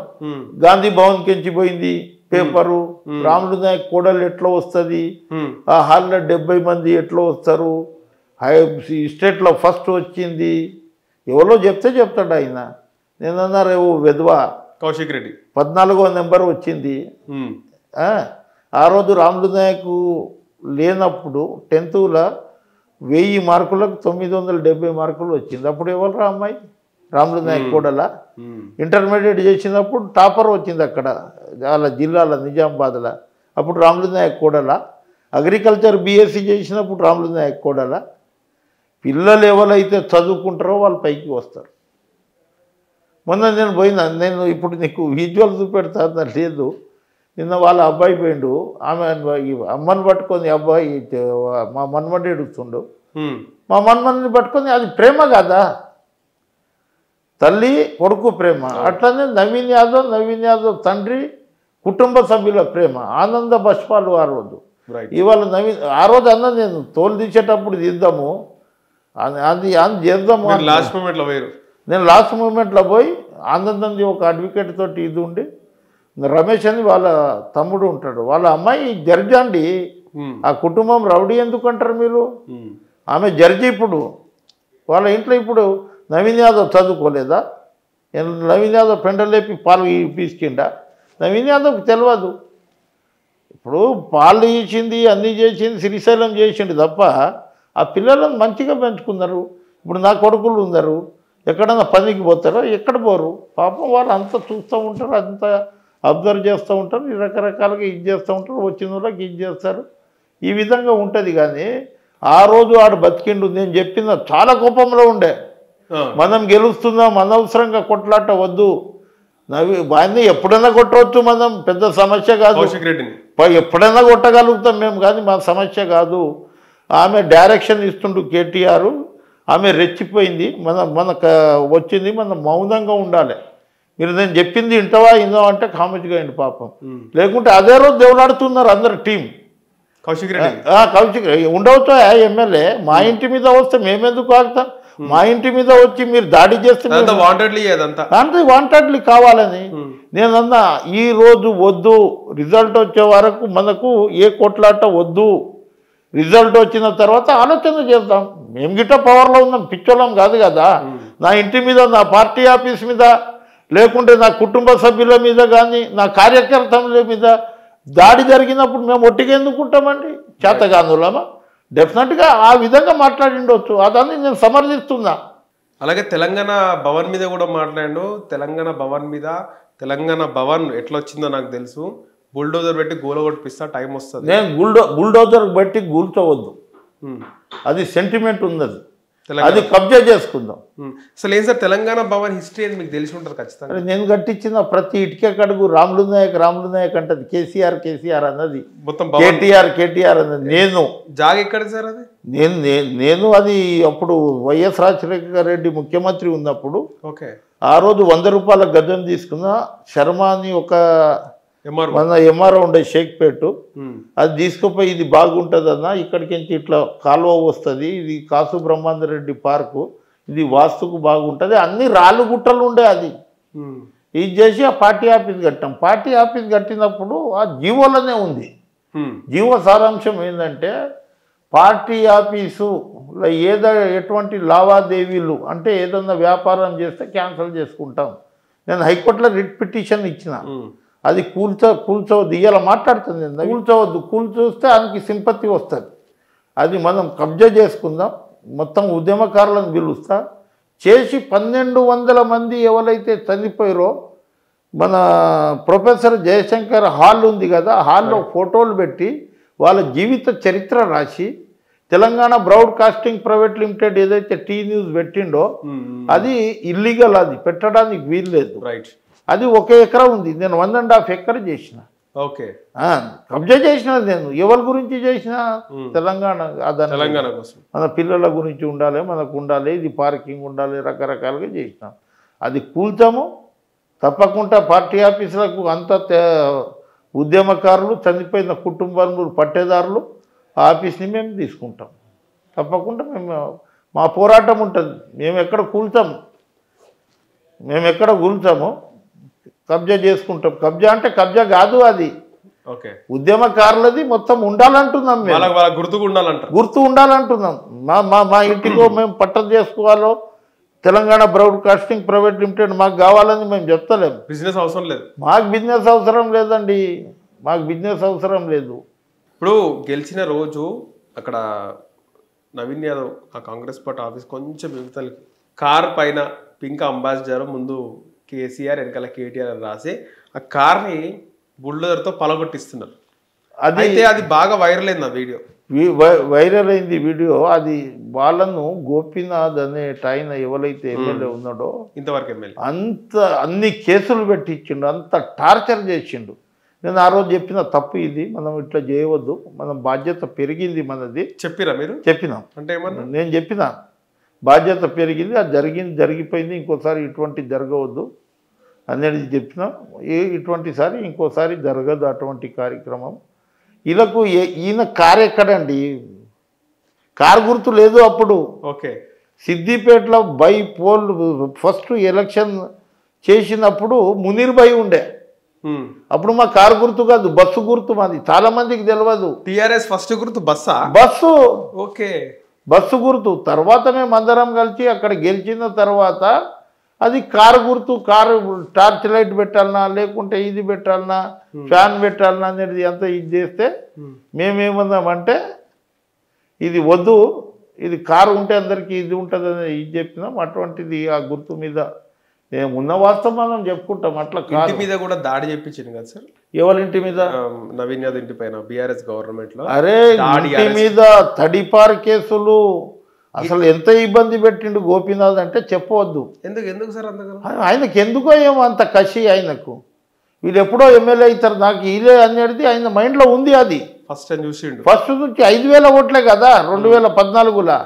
గాంధీ భవన్ కెంచిపోయింది పేపరు, రాముడు నాయక్ కోడలు ఎట్లా వస్తుంది, ఆ హాల్లో 70 మంది ఎట్లా వస్తారు, స్టేట్లో ఫస్ట్ వచ్చింది, ఎవరో చెప్తాడు ఆయన. నేనన్నా రేవు వెధవా కౌశిక్ రెడ్డి 14వ నెంబర్ వచ్చింది. ఆ రోజు రాముడు నాయక్ లేనప్పుడు 10th 1000 మార్కులకు 970 మార్కులు వచ్చింది. అప్పుడు ఎవరు అమ్మాయి? రాముడు నాయక్ కోడల. ఇంటర్మీడియట్ చేసినప్పుడు టాపర్ వచ్చింది అక్కడ వాళ్ళ జిల్లాల నిజామాబాద్లో, అప్పుడు రాముడు నాయక్ కోడల. అగ్రికల్చర్ బీఎస్సీ చేసినప్పుడు రాముడు నాయక్ కోడల. పిల్లలు ఎవరైతే చదువుకుంటారో వాళ్ళు పైకి వస్తారు. మొన్న నేను ఇప్పుడు నీకు విజువల్ చూపెడతా లేదు. నిన్న వాళ్ళ అబ్బాయి పోయిండు, ఆమె అమ్మని పట్టుకొని అబ్బాయి మా మన్మడి ఎడుస్తుండు, మా మన్మడిని పట్టుకొని, అది ప్రేమ కదా, తల్లి కొడుకు ప్రేమ. అట్లనే నవీన్ యాదవ్ తండ్రి కుటుంబ సభ్యుల ప్రేమ, ఆనంద బష్పాలు ఆ రోజు. ఇవాళ ఆ రోజు అన్న నేను తోలు తీసేటప్పుడు తీద్దాము, అది చేద్దాము. నేను లాస్ట్ మూమెంట్లో పోయి ఆనందంది ఒక అడ్వకేట్ తోటి ఇది ఉండి, రమేష్ అని వాళ్ళ తమ్ముడు ఉంటాడు, వాళ్ళ అమ్మాయి జడ్జి అండి. ఆ కుటుంబం రౌడీ ఎందుకు అంటారు మీరు? ఆమె జడ్జి. ఇప్పుడు వాళ్ళ ఇంట్లో ఇప్పుడు నవీన్ యాదవ్ చదువుకోలేదా? నవీన్ యాదవ్ పెండలేపి పాలు పీసుకిండా? నవీన్ యాదవ్కి తెలియదు. ఇప్పుడు పాలు ఇచ్చింది, అన్నీ చేసింది, శ్రీశైలం చేసిండు తప్ప ఆ పిల్లలను మంచిగా పెంచుకున్నారు. ఇప్పుడు నా కొడుకులు ఉన్నారు, ఎక్కడన్నా పనికి పోతారో ఎక్కడ పోరు పాపం. వాళ్ళు అంతా చూస్తూ ఉంటారు, అంతా అబ్జర్వ్ చేస్తూ ఉంటారు, రకరకాలుగా ఇది చేస్తూ ఉంటారు, వచ్చిన వాళ్ళకి ఇది చేస్తారు. ఈ విధంగా ఉంటుంది. కానీ ఆ రోజు ఆడు బతికిండు. నేను చెప్పిన చాలా కోపంలో ఉండే, మనం గెలుస్తున్నాం, అనవసరంగా కొట్లాట వద్దు, ఆయన్ని ఎప్పుడైనా కొట్టవచ్చు, మనం పెద్ద సమస్య కాదు, ఎప్పుడైనా కొట్టగలుగుతాం మేము, కానీ మా సమస్య కాదు. ఆమె డైరెక్షన్ ఇస్తుండు కేటీఆర్, ఆమె రెచ్చిపోయింది, మనకు వచ్చింది, మనం మౌనంగా ఉండాలి. మీరు నేను చెప్పింది ఇంటవా అంటే కామెడీగా అయింది పాపం. లేకుంటే అదే రోజు దేవులాడుతున్నారు అందరు టీం. కౌశిక్ ఉండవచ్చు ఎమ్మెల్యే. మా ఇంటి మీద వస్తే మేమెందుకు ఆగుతాం? మా ఇంటి మీద వచ్చి మీరు దాడి చేస్తే వాంటెడ్లీ కావాలని నేనన్నా. ఈ రోజు వద్దు, రిజల్ట్ వచ్చే వరకు మనకు ఏ కొట్లాట వద్దు. రిజల్ట్ వచ్చిన తర్వాత ఆలోచన చేద్దాం. మేము గిట్ట పవర్లో ఉన్నాం, పిచ్చోళ్ళం కాదు కదా. నా ఇంటి మీద, నా పార్టీ ఆఫీస్ మీద, లేకుంటే నా కుటుంబ సభ్యుల మీద కానీ, నా కార్యకర్తల మీద దాడి జరిగినప్పుడు మేము ఒట్టిగా ఎందుకుంటామండి? చేతగానులమా? డెఫినెట్గా ఆ విధంగా మాట్లాడిండొచ్చు, అదాన్ని నేను సమర్థిస్తున్నా. అలాగే తెలంగాణ భవన్ మీద కూడా మాట్లాడాడు. తెలంగాణ భవన్ ఎట్లా వచ్చిందో నాకు తెలుసు, బుల్డోజర్ పెట్టి గోల కొట్టిస్తా, టైం వస్తుంది. నేను బుల్డోజర్ బట్టి కూల్చవద్దు, అది సెంటిమెంట్ ఉన్నది, అది కబ్జా చేసుకుందాం. అసలు ఏం సార్ తెలంగాణ భవన్ హిస్టరీ అని మీకు తెలిసి ఉంటుంది ఖచ్చితంగా. నేను కట్టించిన ప్రతి ఇటుక కడుగు రాములు నాయక్ అంటది. కేసీఆర్ అన్నది, కేటీఆర్ అన్నది. నేను జాగ ఎక్కడ సార్ అది? నేను అది అప్పుడు వైఎస్ రాజశేఖర రెడ్డి ముఖ్యమంత్రి ఉన్నప్పుడు ఆ రోజు 100 రూపాయల గజం తీసుకున్న శర్మ అని ఒక మన ఎంఆర్ఓ ఉండే షేక్పేట, అది తీసుకుపోయి ఇది బాగుంటుంది అన్న, ఇక్కడికి ఇట్లా కాలువ వస్తుంది, ఇది కాసు బ్రహ్మాందరెడ్డి పార్కు, ఇది వాస్తుకు బాగుంటుంది, అన్ని రాళ్ళు గుట్టలు ఉండే. అది ఇది చేసి ఆ పార్టీ ఆఫీస్ కట్టాం. పార్టీ ఆఫీస్ కట్టినప్పుడు ఆ జీవోలోనే ఉంది. జీవో సారాంశం ఏంటంటే పార్టీ ఆఫీసులో ఎటువంటి లావాదేవీలు అంటే ఏదన్నా వ్యాపారం చేస్తే క్యాన్సిల్ చేసుకుంటాం. నేను హైకోర్టులో రిట్ పిటిషన్ ఇచ్చిన, అది కూల్చవద్దు, ఇవాళ మాట్లాడుతుంది, కూల్చవద్దు, కూల్చొస్తే ఆయనకి సింపతి వస్తుంది. అది మనం కబ్జా చేసుకుందాం, మొత్తం ఉద్యమకారులను పిలుస్తా, చేసి 1200 మంది ఎవరైతే చనిపోయారో మన ప్రొఫెసర్ జయశంకర్ హాల్ ఉంది కదా, హాల్లో ఫోటోలు పెట్టి వాళ్ళ జీవిత చరిత్ర రాసి తెలంగాణ బ్రాడ్కాస్టింగ్ ప్రైవేట్ లిమిటెడ్ ఏదైతే టీ న్యూస్ పెట్టిండో అది ఇల్లీగల్, అది పెట్టడానికి వీల్లేదు. అది 1 ఎకరా ఉంది, నేను 1.5 ఎకర్ చేసిన. ఓకే, కబ్జా చేసిన నేను ఎవరి గురించి చేసిన, తెలంగాణ కోసం, మన పిల్లల గురించి ఉండాలి, మనకు ఉండాలి, ఇది పార్కింగ్ ఉండాలి, రకరకాలుగా చేసినాం. అది కూల్చాము తప్పకుండా. పార్టీ ఆఫీసులకు అంత ఉద్యమకారులు, చనిపోయిన కుటుంబాలు, పట్టేదారులు ఆఫీస్ని మేము తీసుకుంటాం. తప్పకుండా మేము మా పోరాటం ఉంటుంది. మేము ఎక్కడ కూల్చాము, కబ్జా చేసుకుంటాం. కబ్జా అంటే కబ్జా కాదు, అది ఉద్యమకారులది మొత్తం ఉండాలంటున్నాం. మేము గుర్తు ఉండాలంటున్నాం. మా ఇంటికో మేము పట్టం చేసుకోవాలో, తెలంగాణ బ్రాడ్కాస్టింగ్ ప్రైవేట్ లిమిటెడ్ మాకు కావాలని మేము చెప్తలేము. బిజినెస్ అవసరం లేదు, మాకు బిజినెస్ అవసరం లేదండి, మాకు బిజినెస్ అవసరం లేదు. ఇప్పుడు గెలిచిన రోజు అక్కడ నవీన్ యాదవ్ ఆ కాంగ్రెస్ పార్టీ ఆఫీస్ కొంచెం యువతలకి కార్ పైన పింక్ అంబాసిడర్, ముందు కేసీఆర్, వెనకాల కేటీఆర్ అని రాసి ఆ కార్ని బుల్డోజర్తో పలగొట్టిస్తున్నారు. అది బాగా వైరల్ అయింది, ఆ వీడియో వైరల్ అయింది వీడియో. అది వాళ్ళను గోపీనాథ్ అనే ఆయన ఎవరైతే ఎమ్మెల్యే ఉన్నాడో ఇంతవరకు ఎమ్మెల్యే అన్ని కేసులు పెట్టించిండు, అంత టార్చర్ చేసిండు. నేను ఆ రోజు చెప్పిన తప్పు ఇది, మనం ఇట్లా చేయవద్దు, మనం బాధ్యత పెరిగింది మనది. చెప్పిరా మీరు? చెప్పినాం. అంటే ఏమన్నా నేను చెప్పిన బాధ్యత పెరిగింది, అది జరిగిపోయింది, ఇంకోసారి ఇటువంటి జరగవద్దు అనేది చెప్పిన. ఇటువంటిసారి ఇంకోసారి జరగదు అటువంటి కార్యక్రమం. వీళ్ళకు ఈయన కారు ఎక్కడండి, కారు గుర్తు లేదు అప్పుడు. ఓకే, సిద్దిపేటలో బై పోల్ ఫస్ట్ ఎలక్షన్ చేసినప్పుడు మునీర్ భాయ్ ఉండే, అప్పుడు మా కారు గుర్తు కాదు, బస్సు గుర్తు మాది. చాలా మందికి తెలియదు. టిఆర్ఎస్ ఫస్ట్ గుర్తు బస్సు. ఓకే, బస్సు గుర్తు. తర్వాత మేము అందరం కలిసి అక్కడ గెలిచిన తర్వాత అది కారు గుర్తు, కారు టార్చ్ లైట్ పెట్టాలన్నా, లేకుంటే ఇది పెట్టాలన్నా, ఫ్యాన్ పెట్టాలన్నా అనేది అంతా ఇది చేస్తే మేమేమన్నామంటే ఇది వద్దు, ఇది కారు ఉంటే అందరికీ ఇది ఉంటుంది అనేది ఇది చెప్పినాం. అటువంటిది ఆ గుర్తు మీద మేము ఉన్న వాస్తవం మనం చెప్పుకుంటాం. అట్లా ఇంటి మీద కూడా దాడి చెప్పించింది కదా సార్? ఎవరింటి మీద? నవీన్ యాదవ్ ఇంటి పైన బీఆర్ఎస్ గవర్నమెంట్ లో. అరే ఇంటి మీద తడిపారు కేసులు, అసలు ఎంత ఇబ్బంది పెట్టిండు గోపీనాథ్ అంటే చెప్పవద్దు. ఎందుకు సార్ అంతగా? ఆయనకు ఎందుకో ఏమో అంత కసి ఆయనకు. వీళ్ళు ఎప్పుడో ఎమ్మెల్యే అవుతారు, నాకు ఇలే అనేది ఆయన మైండ్లో ఉంది. అది ఫస్ట్ నుంచి 5,000 ఓట్లే కదా 2014లో.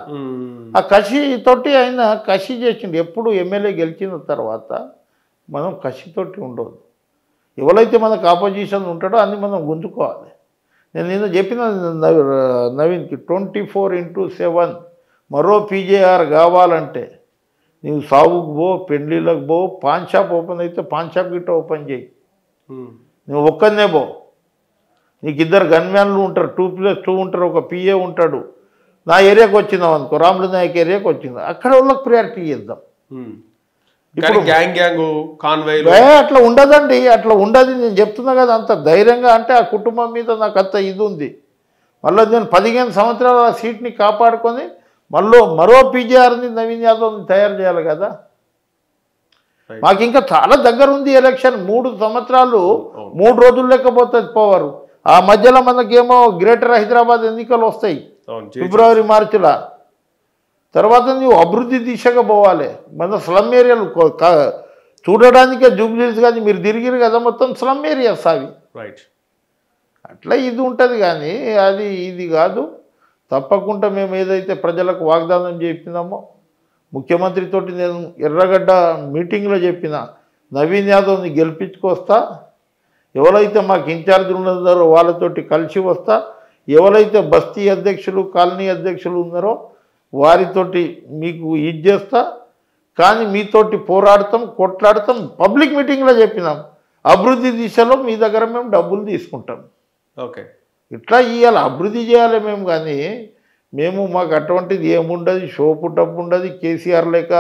ఆ కసితోటి ఆయన కసి చేసిండు. ఎప్పుడు ఎమ్మెల్యే గెలిచిన తర్వాత మనం కసితోటి ఉండదు. ఎవరైతే మనకు ఆపోజిషన్ ఉంటాడో అన్ని మనం గుంజుకోవాలి. నేను నిన్న చెప్పిన నవీన్కి 24/7 మరో పీజేఆర్ కావాలంటే నువ్వు సాగుకు పో, పెండ్లీలకు పో, పాన్ షాప్ ఓపెన్ అయితే పాన్ షాప్ గిట్ట ఓపెన్ చేయి. నువ్వు ఒక్కనే పో, నీకు 2 గన్మ్యాన్లు ఉంటారు, 2+2 ఉంటారు, ఒక పిఏ ఉంటాడు. నా ఏరియాకి వచ్చినావు అనుకో, రాములు నాయక్ ఏరియాకి వచ్చింది, అక్కడ వాళ్ళకి ప్రియారిటీ ఇద్దాం. ఇప్పుడు అట్లా ఉండదండి, అట్లా ఉండదు. నేను చెప్తున్నా కదా, అంత ధైర్యంగా అంటే ఆ కుటుంబం మీద నాకు అంత ఇది ఉంది. మళ్ళీ నేను 15 సంవత్సరాల ఆ సీట్ని కాపాడుకొని మరో పీజీఆర్ని నవీన్ యాదవ్ని తయారు చేయాలి కదా. మాకు ఇంకా చాలా దగ్గర ఉంది ఎలక్షన్. 3 సంవత్సరాలు 3 రోజులు లేకపోతుంది పవర్. ఆ మధ్యలో మనకేమో గ్రేటర్ హైదరాబాద్ ఎన్నికలు వస్తాయి ఫిబ్రవరి మార్చిలో. తర్వాత నువ్వు అభివృద్ధి దిశగా పోవాలి. మన స్లమ్ ఏరియాలు చూడడానికే జూబ్లీస్ కానీ మీరు తిరిగిరు కదా, మొత్తం స్లమ్ ఏరియాస్ అవి. అట్లా ఇది ఉంటుంది కానీ అది ఇది కాదు. తప్పకుండా మేము ఏదైతే ప్రజలకు వాగ్దానం చెప్పినామో, ముఖ్యమంత్రితోటి నేను ఎర్రగడ్డ మీటింగ్లో చెప్పిన, నవీన్ యాదవ్ని గెలిపించుకొస్తా, ఎవరైతే మాకు ఇన్ఛార్జీలు ఉన్నారో వాళ్ళతోటి కలిసి వస్తా, ఎవరైతే బస్తీ అధ్యక్షులు, కాలనీ అధ్యక్షులు ఉన్నారో వారితోటి మీకు ఇది చేస్తా, కానీ మీతోటి పోరాడతాం, కొట్లాడతాం. పబ్లిక్ మీటింగ్లో చెప్పినాం, అభివృద్ధి దిశలో మీ దగ్గర మేము డబ్బులు తీసుకుంటాం. ఓకే, ఇట్లా ఇవ్వాలి, అభివృద్ధి చేయాలి మేము. కానీ మాకు అటువంటిది ఏముండదు, షోపు డబ్బు ఉండదు. కేసీఆర్ లేక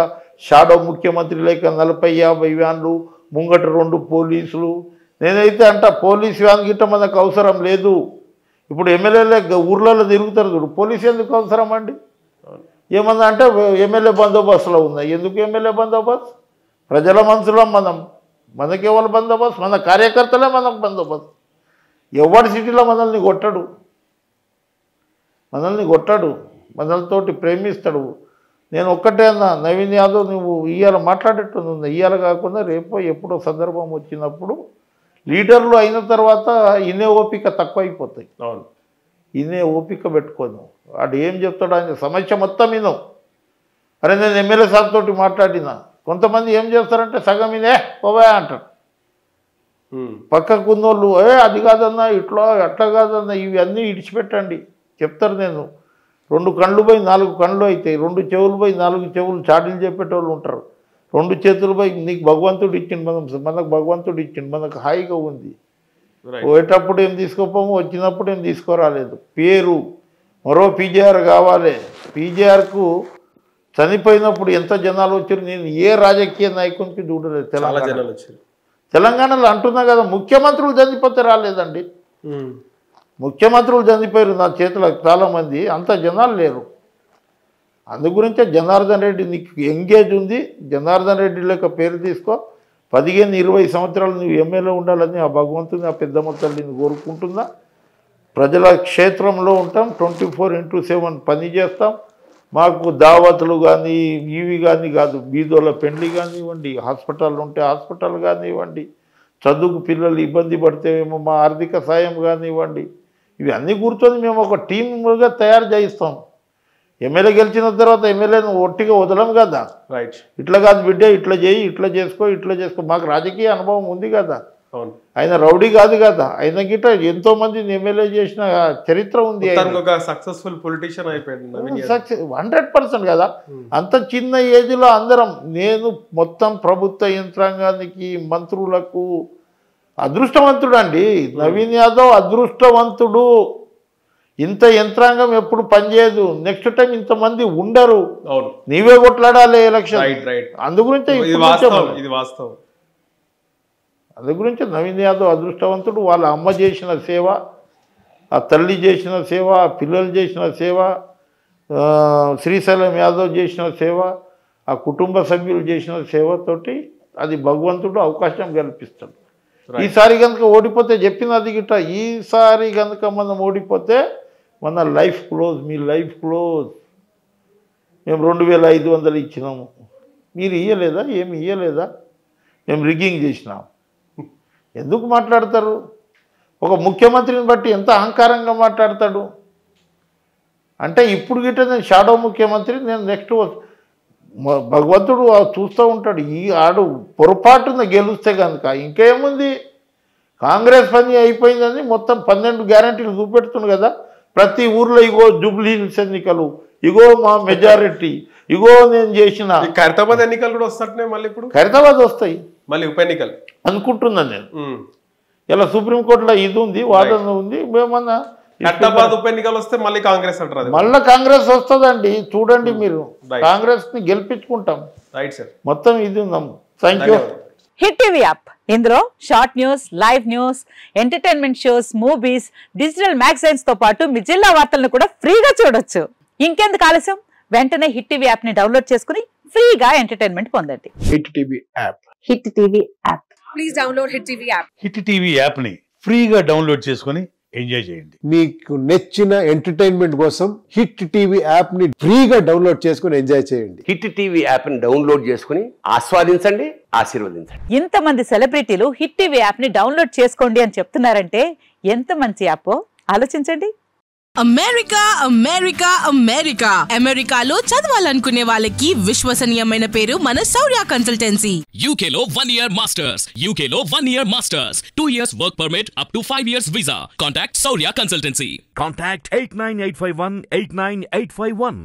షాడో ముఖ్యమంత్రి లేక 40-50 వ్యాన్లు, ముంగట 2 పోలీసులు. నేనైతే పోలీస్ వ్యాన్ గిట్ట మనకు అవసరం లేదు. ఇప్పుడు ఎమ్మెల్యేలే ఊర్లలో తిరుగుతారు చూడు, పోలీసు ఎందుకు అవసరం అండి? ఏమన్నా అంటే ఎమ్మెల్యే బందోబస్తులో ఉన్నాయి. ఎందుకు ఎమ్మెల్యే బందోబస్తు? ప్రజల మనసులో మనకెవరు బందోబస్తు? మన కార్యకర్తలే మనకు బందోబస్తు. ఎవరి సిటీలో మనల్ని కొట్టాడు, మనలతోటి ప్రేమిస్తాడు. నేను ఒక్కటే అన్నా, నవీన్ యాదవ్ నువ్వు ఇవాళ మాట్లాడేట్టున్నా, ఇవాళ కాకుండా రేపో ఎప్పుడో సందర్భం వచ్చినప్పుడు లీడర్లు అయిన తర్వాత ఇనే ఓపిక తక్కువ అయిపోతాయి. ఇనే ఓపిక పెట్టుకోను. వాడు ఏం చెప్తాడు ఆయన సమస్య మొత్తం విను. అరే నేను ఎమ్మెల్యే సాబ్ తోటి మాట్లాడినా, కొంతమంది ఏం చేస్తారంటే సగం ఇదే పోవా అంటారు. పక్కకు ఉన్నోళ్ళు అది కాదన్నా, ఇట్లా అట్లా కాదన్నా, ఇవన్నీ ఇడిచిపెట్టండి చెప్తారు. నేను 2 కళ్ళు పోయి 4 కళ్ళు అవుతాయి, 2 చెవులు పోయి 4 చెవులు చాటీలు చెప్పేటోళ్ళు ఉంటారు. 2 చేతులు పోయి నీకు భగవంతుడు ఇచ్చిండు, మనకు భగవంతుడు ఇచ్చిండు, మనకు హాయిగా ఉంది. పోయేటప్పుడు ఏం తీసుకోపోము, వచ్చినప్పుడు ఏం తీసుకురాలేదు. పేరు మరో పీజేఆర్ కావాలి. పీజేఆర్కు చనిపోయినప్పుడు ఎంత జనాలు వచ్చారు, నేను ఏ రాజకీయ నాయకునికి చూడలేదు. తెలంగాణలో అంటున్నా కదా, ముఖ్యమంత్రులు చనిపోతే రాలేదండి. ముఖ్యమంత్రులు చనిపోయారు నా చేతిలో చాలామంది, అంత జనాలు లేరు. అందు గురించే జనార్దన్ రెడ్డి నీకు ఎంగేజ్ ఉంది, జనార్దన్ రెడ్డి లెక్క పేరు తీసుకో. 15-20 సంవత్సరాలు నువ్వు ఎమ్మెల్యే ఉండాలని ఆ భగవంతుని, ఆ పెద్దమ్మ తల్లిని కోరుకుంటున్నా. ప్రజల క్షేత్రంలో ఉంటాం, 24/7 పని చేస్తాం. మాకు దావతులు కానీ ఇవి కానీ కాదు, బీదోళ్ళ పెండ్లి కానివ్వండి, హాస్పిటల్ ఉంటే హాస్పిటల్ కానివ్వండి, చదువుకు పిల్లలు ఇబ్బంది పడితే మేము మా ఆర్థిక సాయం కానివ్వండి, ఇవి అన్నీ కూర్చొని మేము ఒక టీమ్గా తయారు చేయిస్తాం. ఎమ్మెల్యే గెలిచిన తర్వాత ఎమ్మెల్యేను ఒట్టిగా వదలం కదా. రైట్, ఇట్లా కాదు బిడ్డ, ఇట్లా చేయి, ఇట్లా చేసుకో. మాకు రాజకీయ అనుభవం ఉంది కదా. ఆయన రౌడీ కాదు కదా, ఆయన గిట్ట ఎంతో మందిని ఎమ్మెల్యే చేసిన చరిత్ర ఉంది. సక్సెస్ఫుల్ పొలిటీషియన్ అయిపోయింది, 100% కదా. అంత చిన్న ఏజ్లో అందరం, నేను మొత్తం ప్రభుత్వ యంత్రాంగానికి, మంత్రులకు అదృష్టవంతుడు అండి నవీన్ యాదవ్, అదృష్టవంతుడు. ఇంత యంత్రాంగం ఎప్పుడు పనిచేయదు. నెక్స్ట్ టైం ఇంతమంది ఉండరు, నీవే కొట్లాడాలి ఎలక్షన్. అందుగురించే అందుగురించి నవీన్ యాదవ్ అదృష్టవంతుడు. వాళ్ళ అమ్మ చేసిన సేవ, ఆ తల్లి చేసిన సేవ, ఆ పిల్లలు చేసిన సేవ, శ్రీశైలం యాదవ్ చేసిన సేవ, ఆ కుటుంబ సభ్యులు చేసిన సేవతోటి అది భగవంతుడు అవకాశం కల్పిస్తాడు. ఈసారి కనుక ఓడిపోతే చెప్పినది గిట్ట, ఈసారి కనుక మనం ఓడిపోతే మన లైఫ్ క్లోజ్, మీ లైఫ్ క్లోజ్. మేము 2500 ఇచ్చినాము, మీరు ఇయ్యలేదా? ఏమి ఇయ్యలేదా? మేము రిగ్గింగ్ చేసినాం. ఎందుకు మాట్లాడతారు? ఒక ముఖ్యమంత్రిని బట్టి ఎంత అహంకారంగా మాట్లాడతాడు అంటే, ఇప్పుడు గిట్ట నేను షాడో ముఖ్యమంత్రి, నేను నెక్స్ట్ భగవంతుడు చూస్తూ ఉంటాడు. ఈ ఆడు పొరపాటున గెలిస్తే కనుక ఇంకేముంది, కాంగ్రెస్ పని అయిపోయిందని మొత్తం 12 గ్యారంటీలు చూపెడుతుంది కదా. ప్రతి ఊర్లో ఇగో జూబ్లీ హిల్స్ ఎన్నికలు, ఇగో మా మెజారిటీ, ఇగో నేను చేసిన. ఖైరతాబాద్ ఎన్నికలు కూడా వస్తాయి మళ్ళీ. ఇప్పుడు ఖైరతాబాద్ వస్తాయి మళ్ళీ ఉప ఎన్నికలు అనుకుంటున్నాను నేను. ఇలా సుప్రీంకోర్టులో ఇది ఉంది, వాదన ఉంది. మేమన్నా ఖైరతాబాద్ ఉప ఎన్నికలు వస్తే మళ్ళీ కాంగ్రెస్ అంటారు, మళ్ళీ కాంగ్రెస్ వస్తుందండి. చూడండి మీరు, కాంగ్రెస్ ని గెలిపించుకుంటాం. రైట్ సార్, మొత్తం ఇది ఉందాం. Thank you. Hit TV app, ఇందులో short news, live news, entertainment shows, movies, digital magazines తో పాటు మీ జిల్లా వార్తలను కూడా ఫ్రీగా చూడొచ్చు. ఇంకెందుకు ఆలస్యం, వెంటనే హిట్ టీవీ యాప్ ని డౌన్లోడ్ చేసుకుని ఫ్రీగా ఎంటర్టైన్మెంట్ పొందండి. Hit TV app, hit TV app. Please download hit TV app. Hit TV app ని ఫ్రీగా డౌన్లోడ్ చేసుకుని ఎంజాయ్ చేయండి. మీకు నచ్చిన ఎంటర్టైన్మెంట్ కోసం హిట్ టీవీ యాప్ ని ఫ్రీగా డౌన్లోడ్ చేసుకుని ఎంజాయ్ చేయండి. హిట్ టీవీ యాప్ ని డౌన్లోడ్ చేసుకుని ఆస్వాదించండి, ఆశీర్వదించండి. ఇంతమంది సెలబ్రిటీలు హిట్ టీవీ యాప్ ని డౌన్లోడ్ చేసుకోండి అని చెప్తున్నారంటే ఎంత మంచి యాప్ ఆలోచించండి. అమెరికా అమెరికా అమెరికా అమెరికాలో చదవాలనుకునే వాళ్ళకి విశ్వసనీయమైన పేరు మన శౌర్య కన్సల్టెన్సీ. UK లో 1 year masters, UK లో 1 year masters, 2 years work permit up to 5 years visa. Contact Shaurya Consultancy. Contact 89851 89851.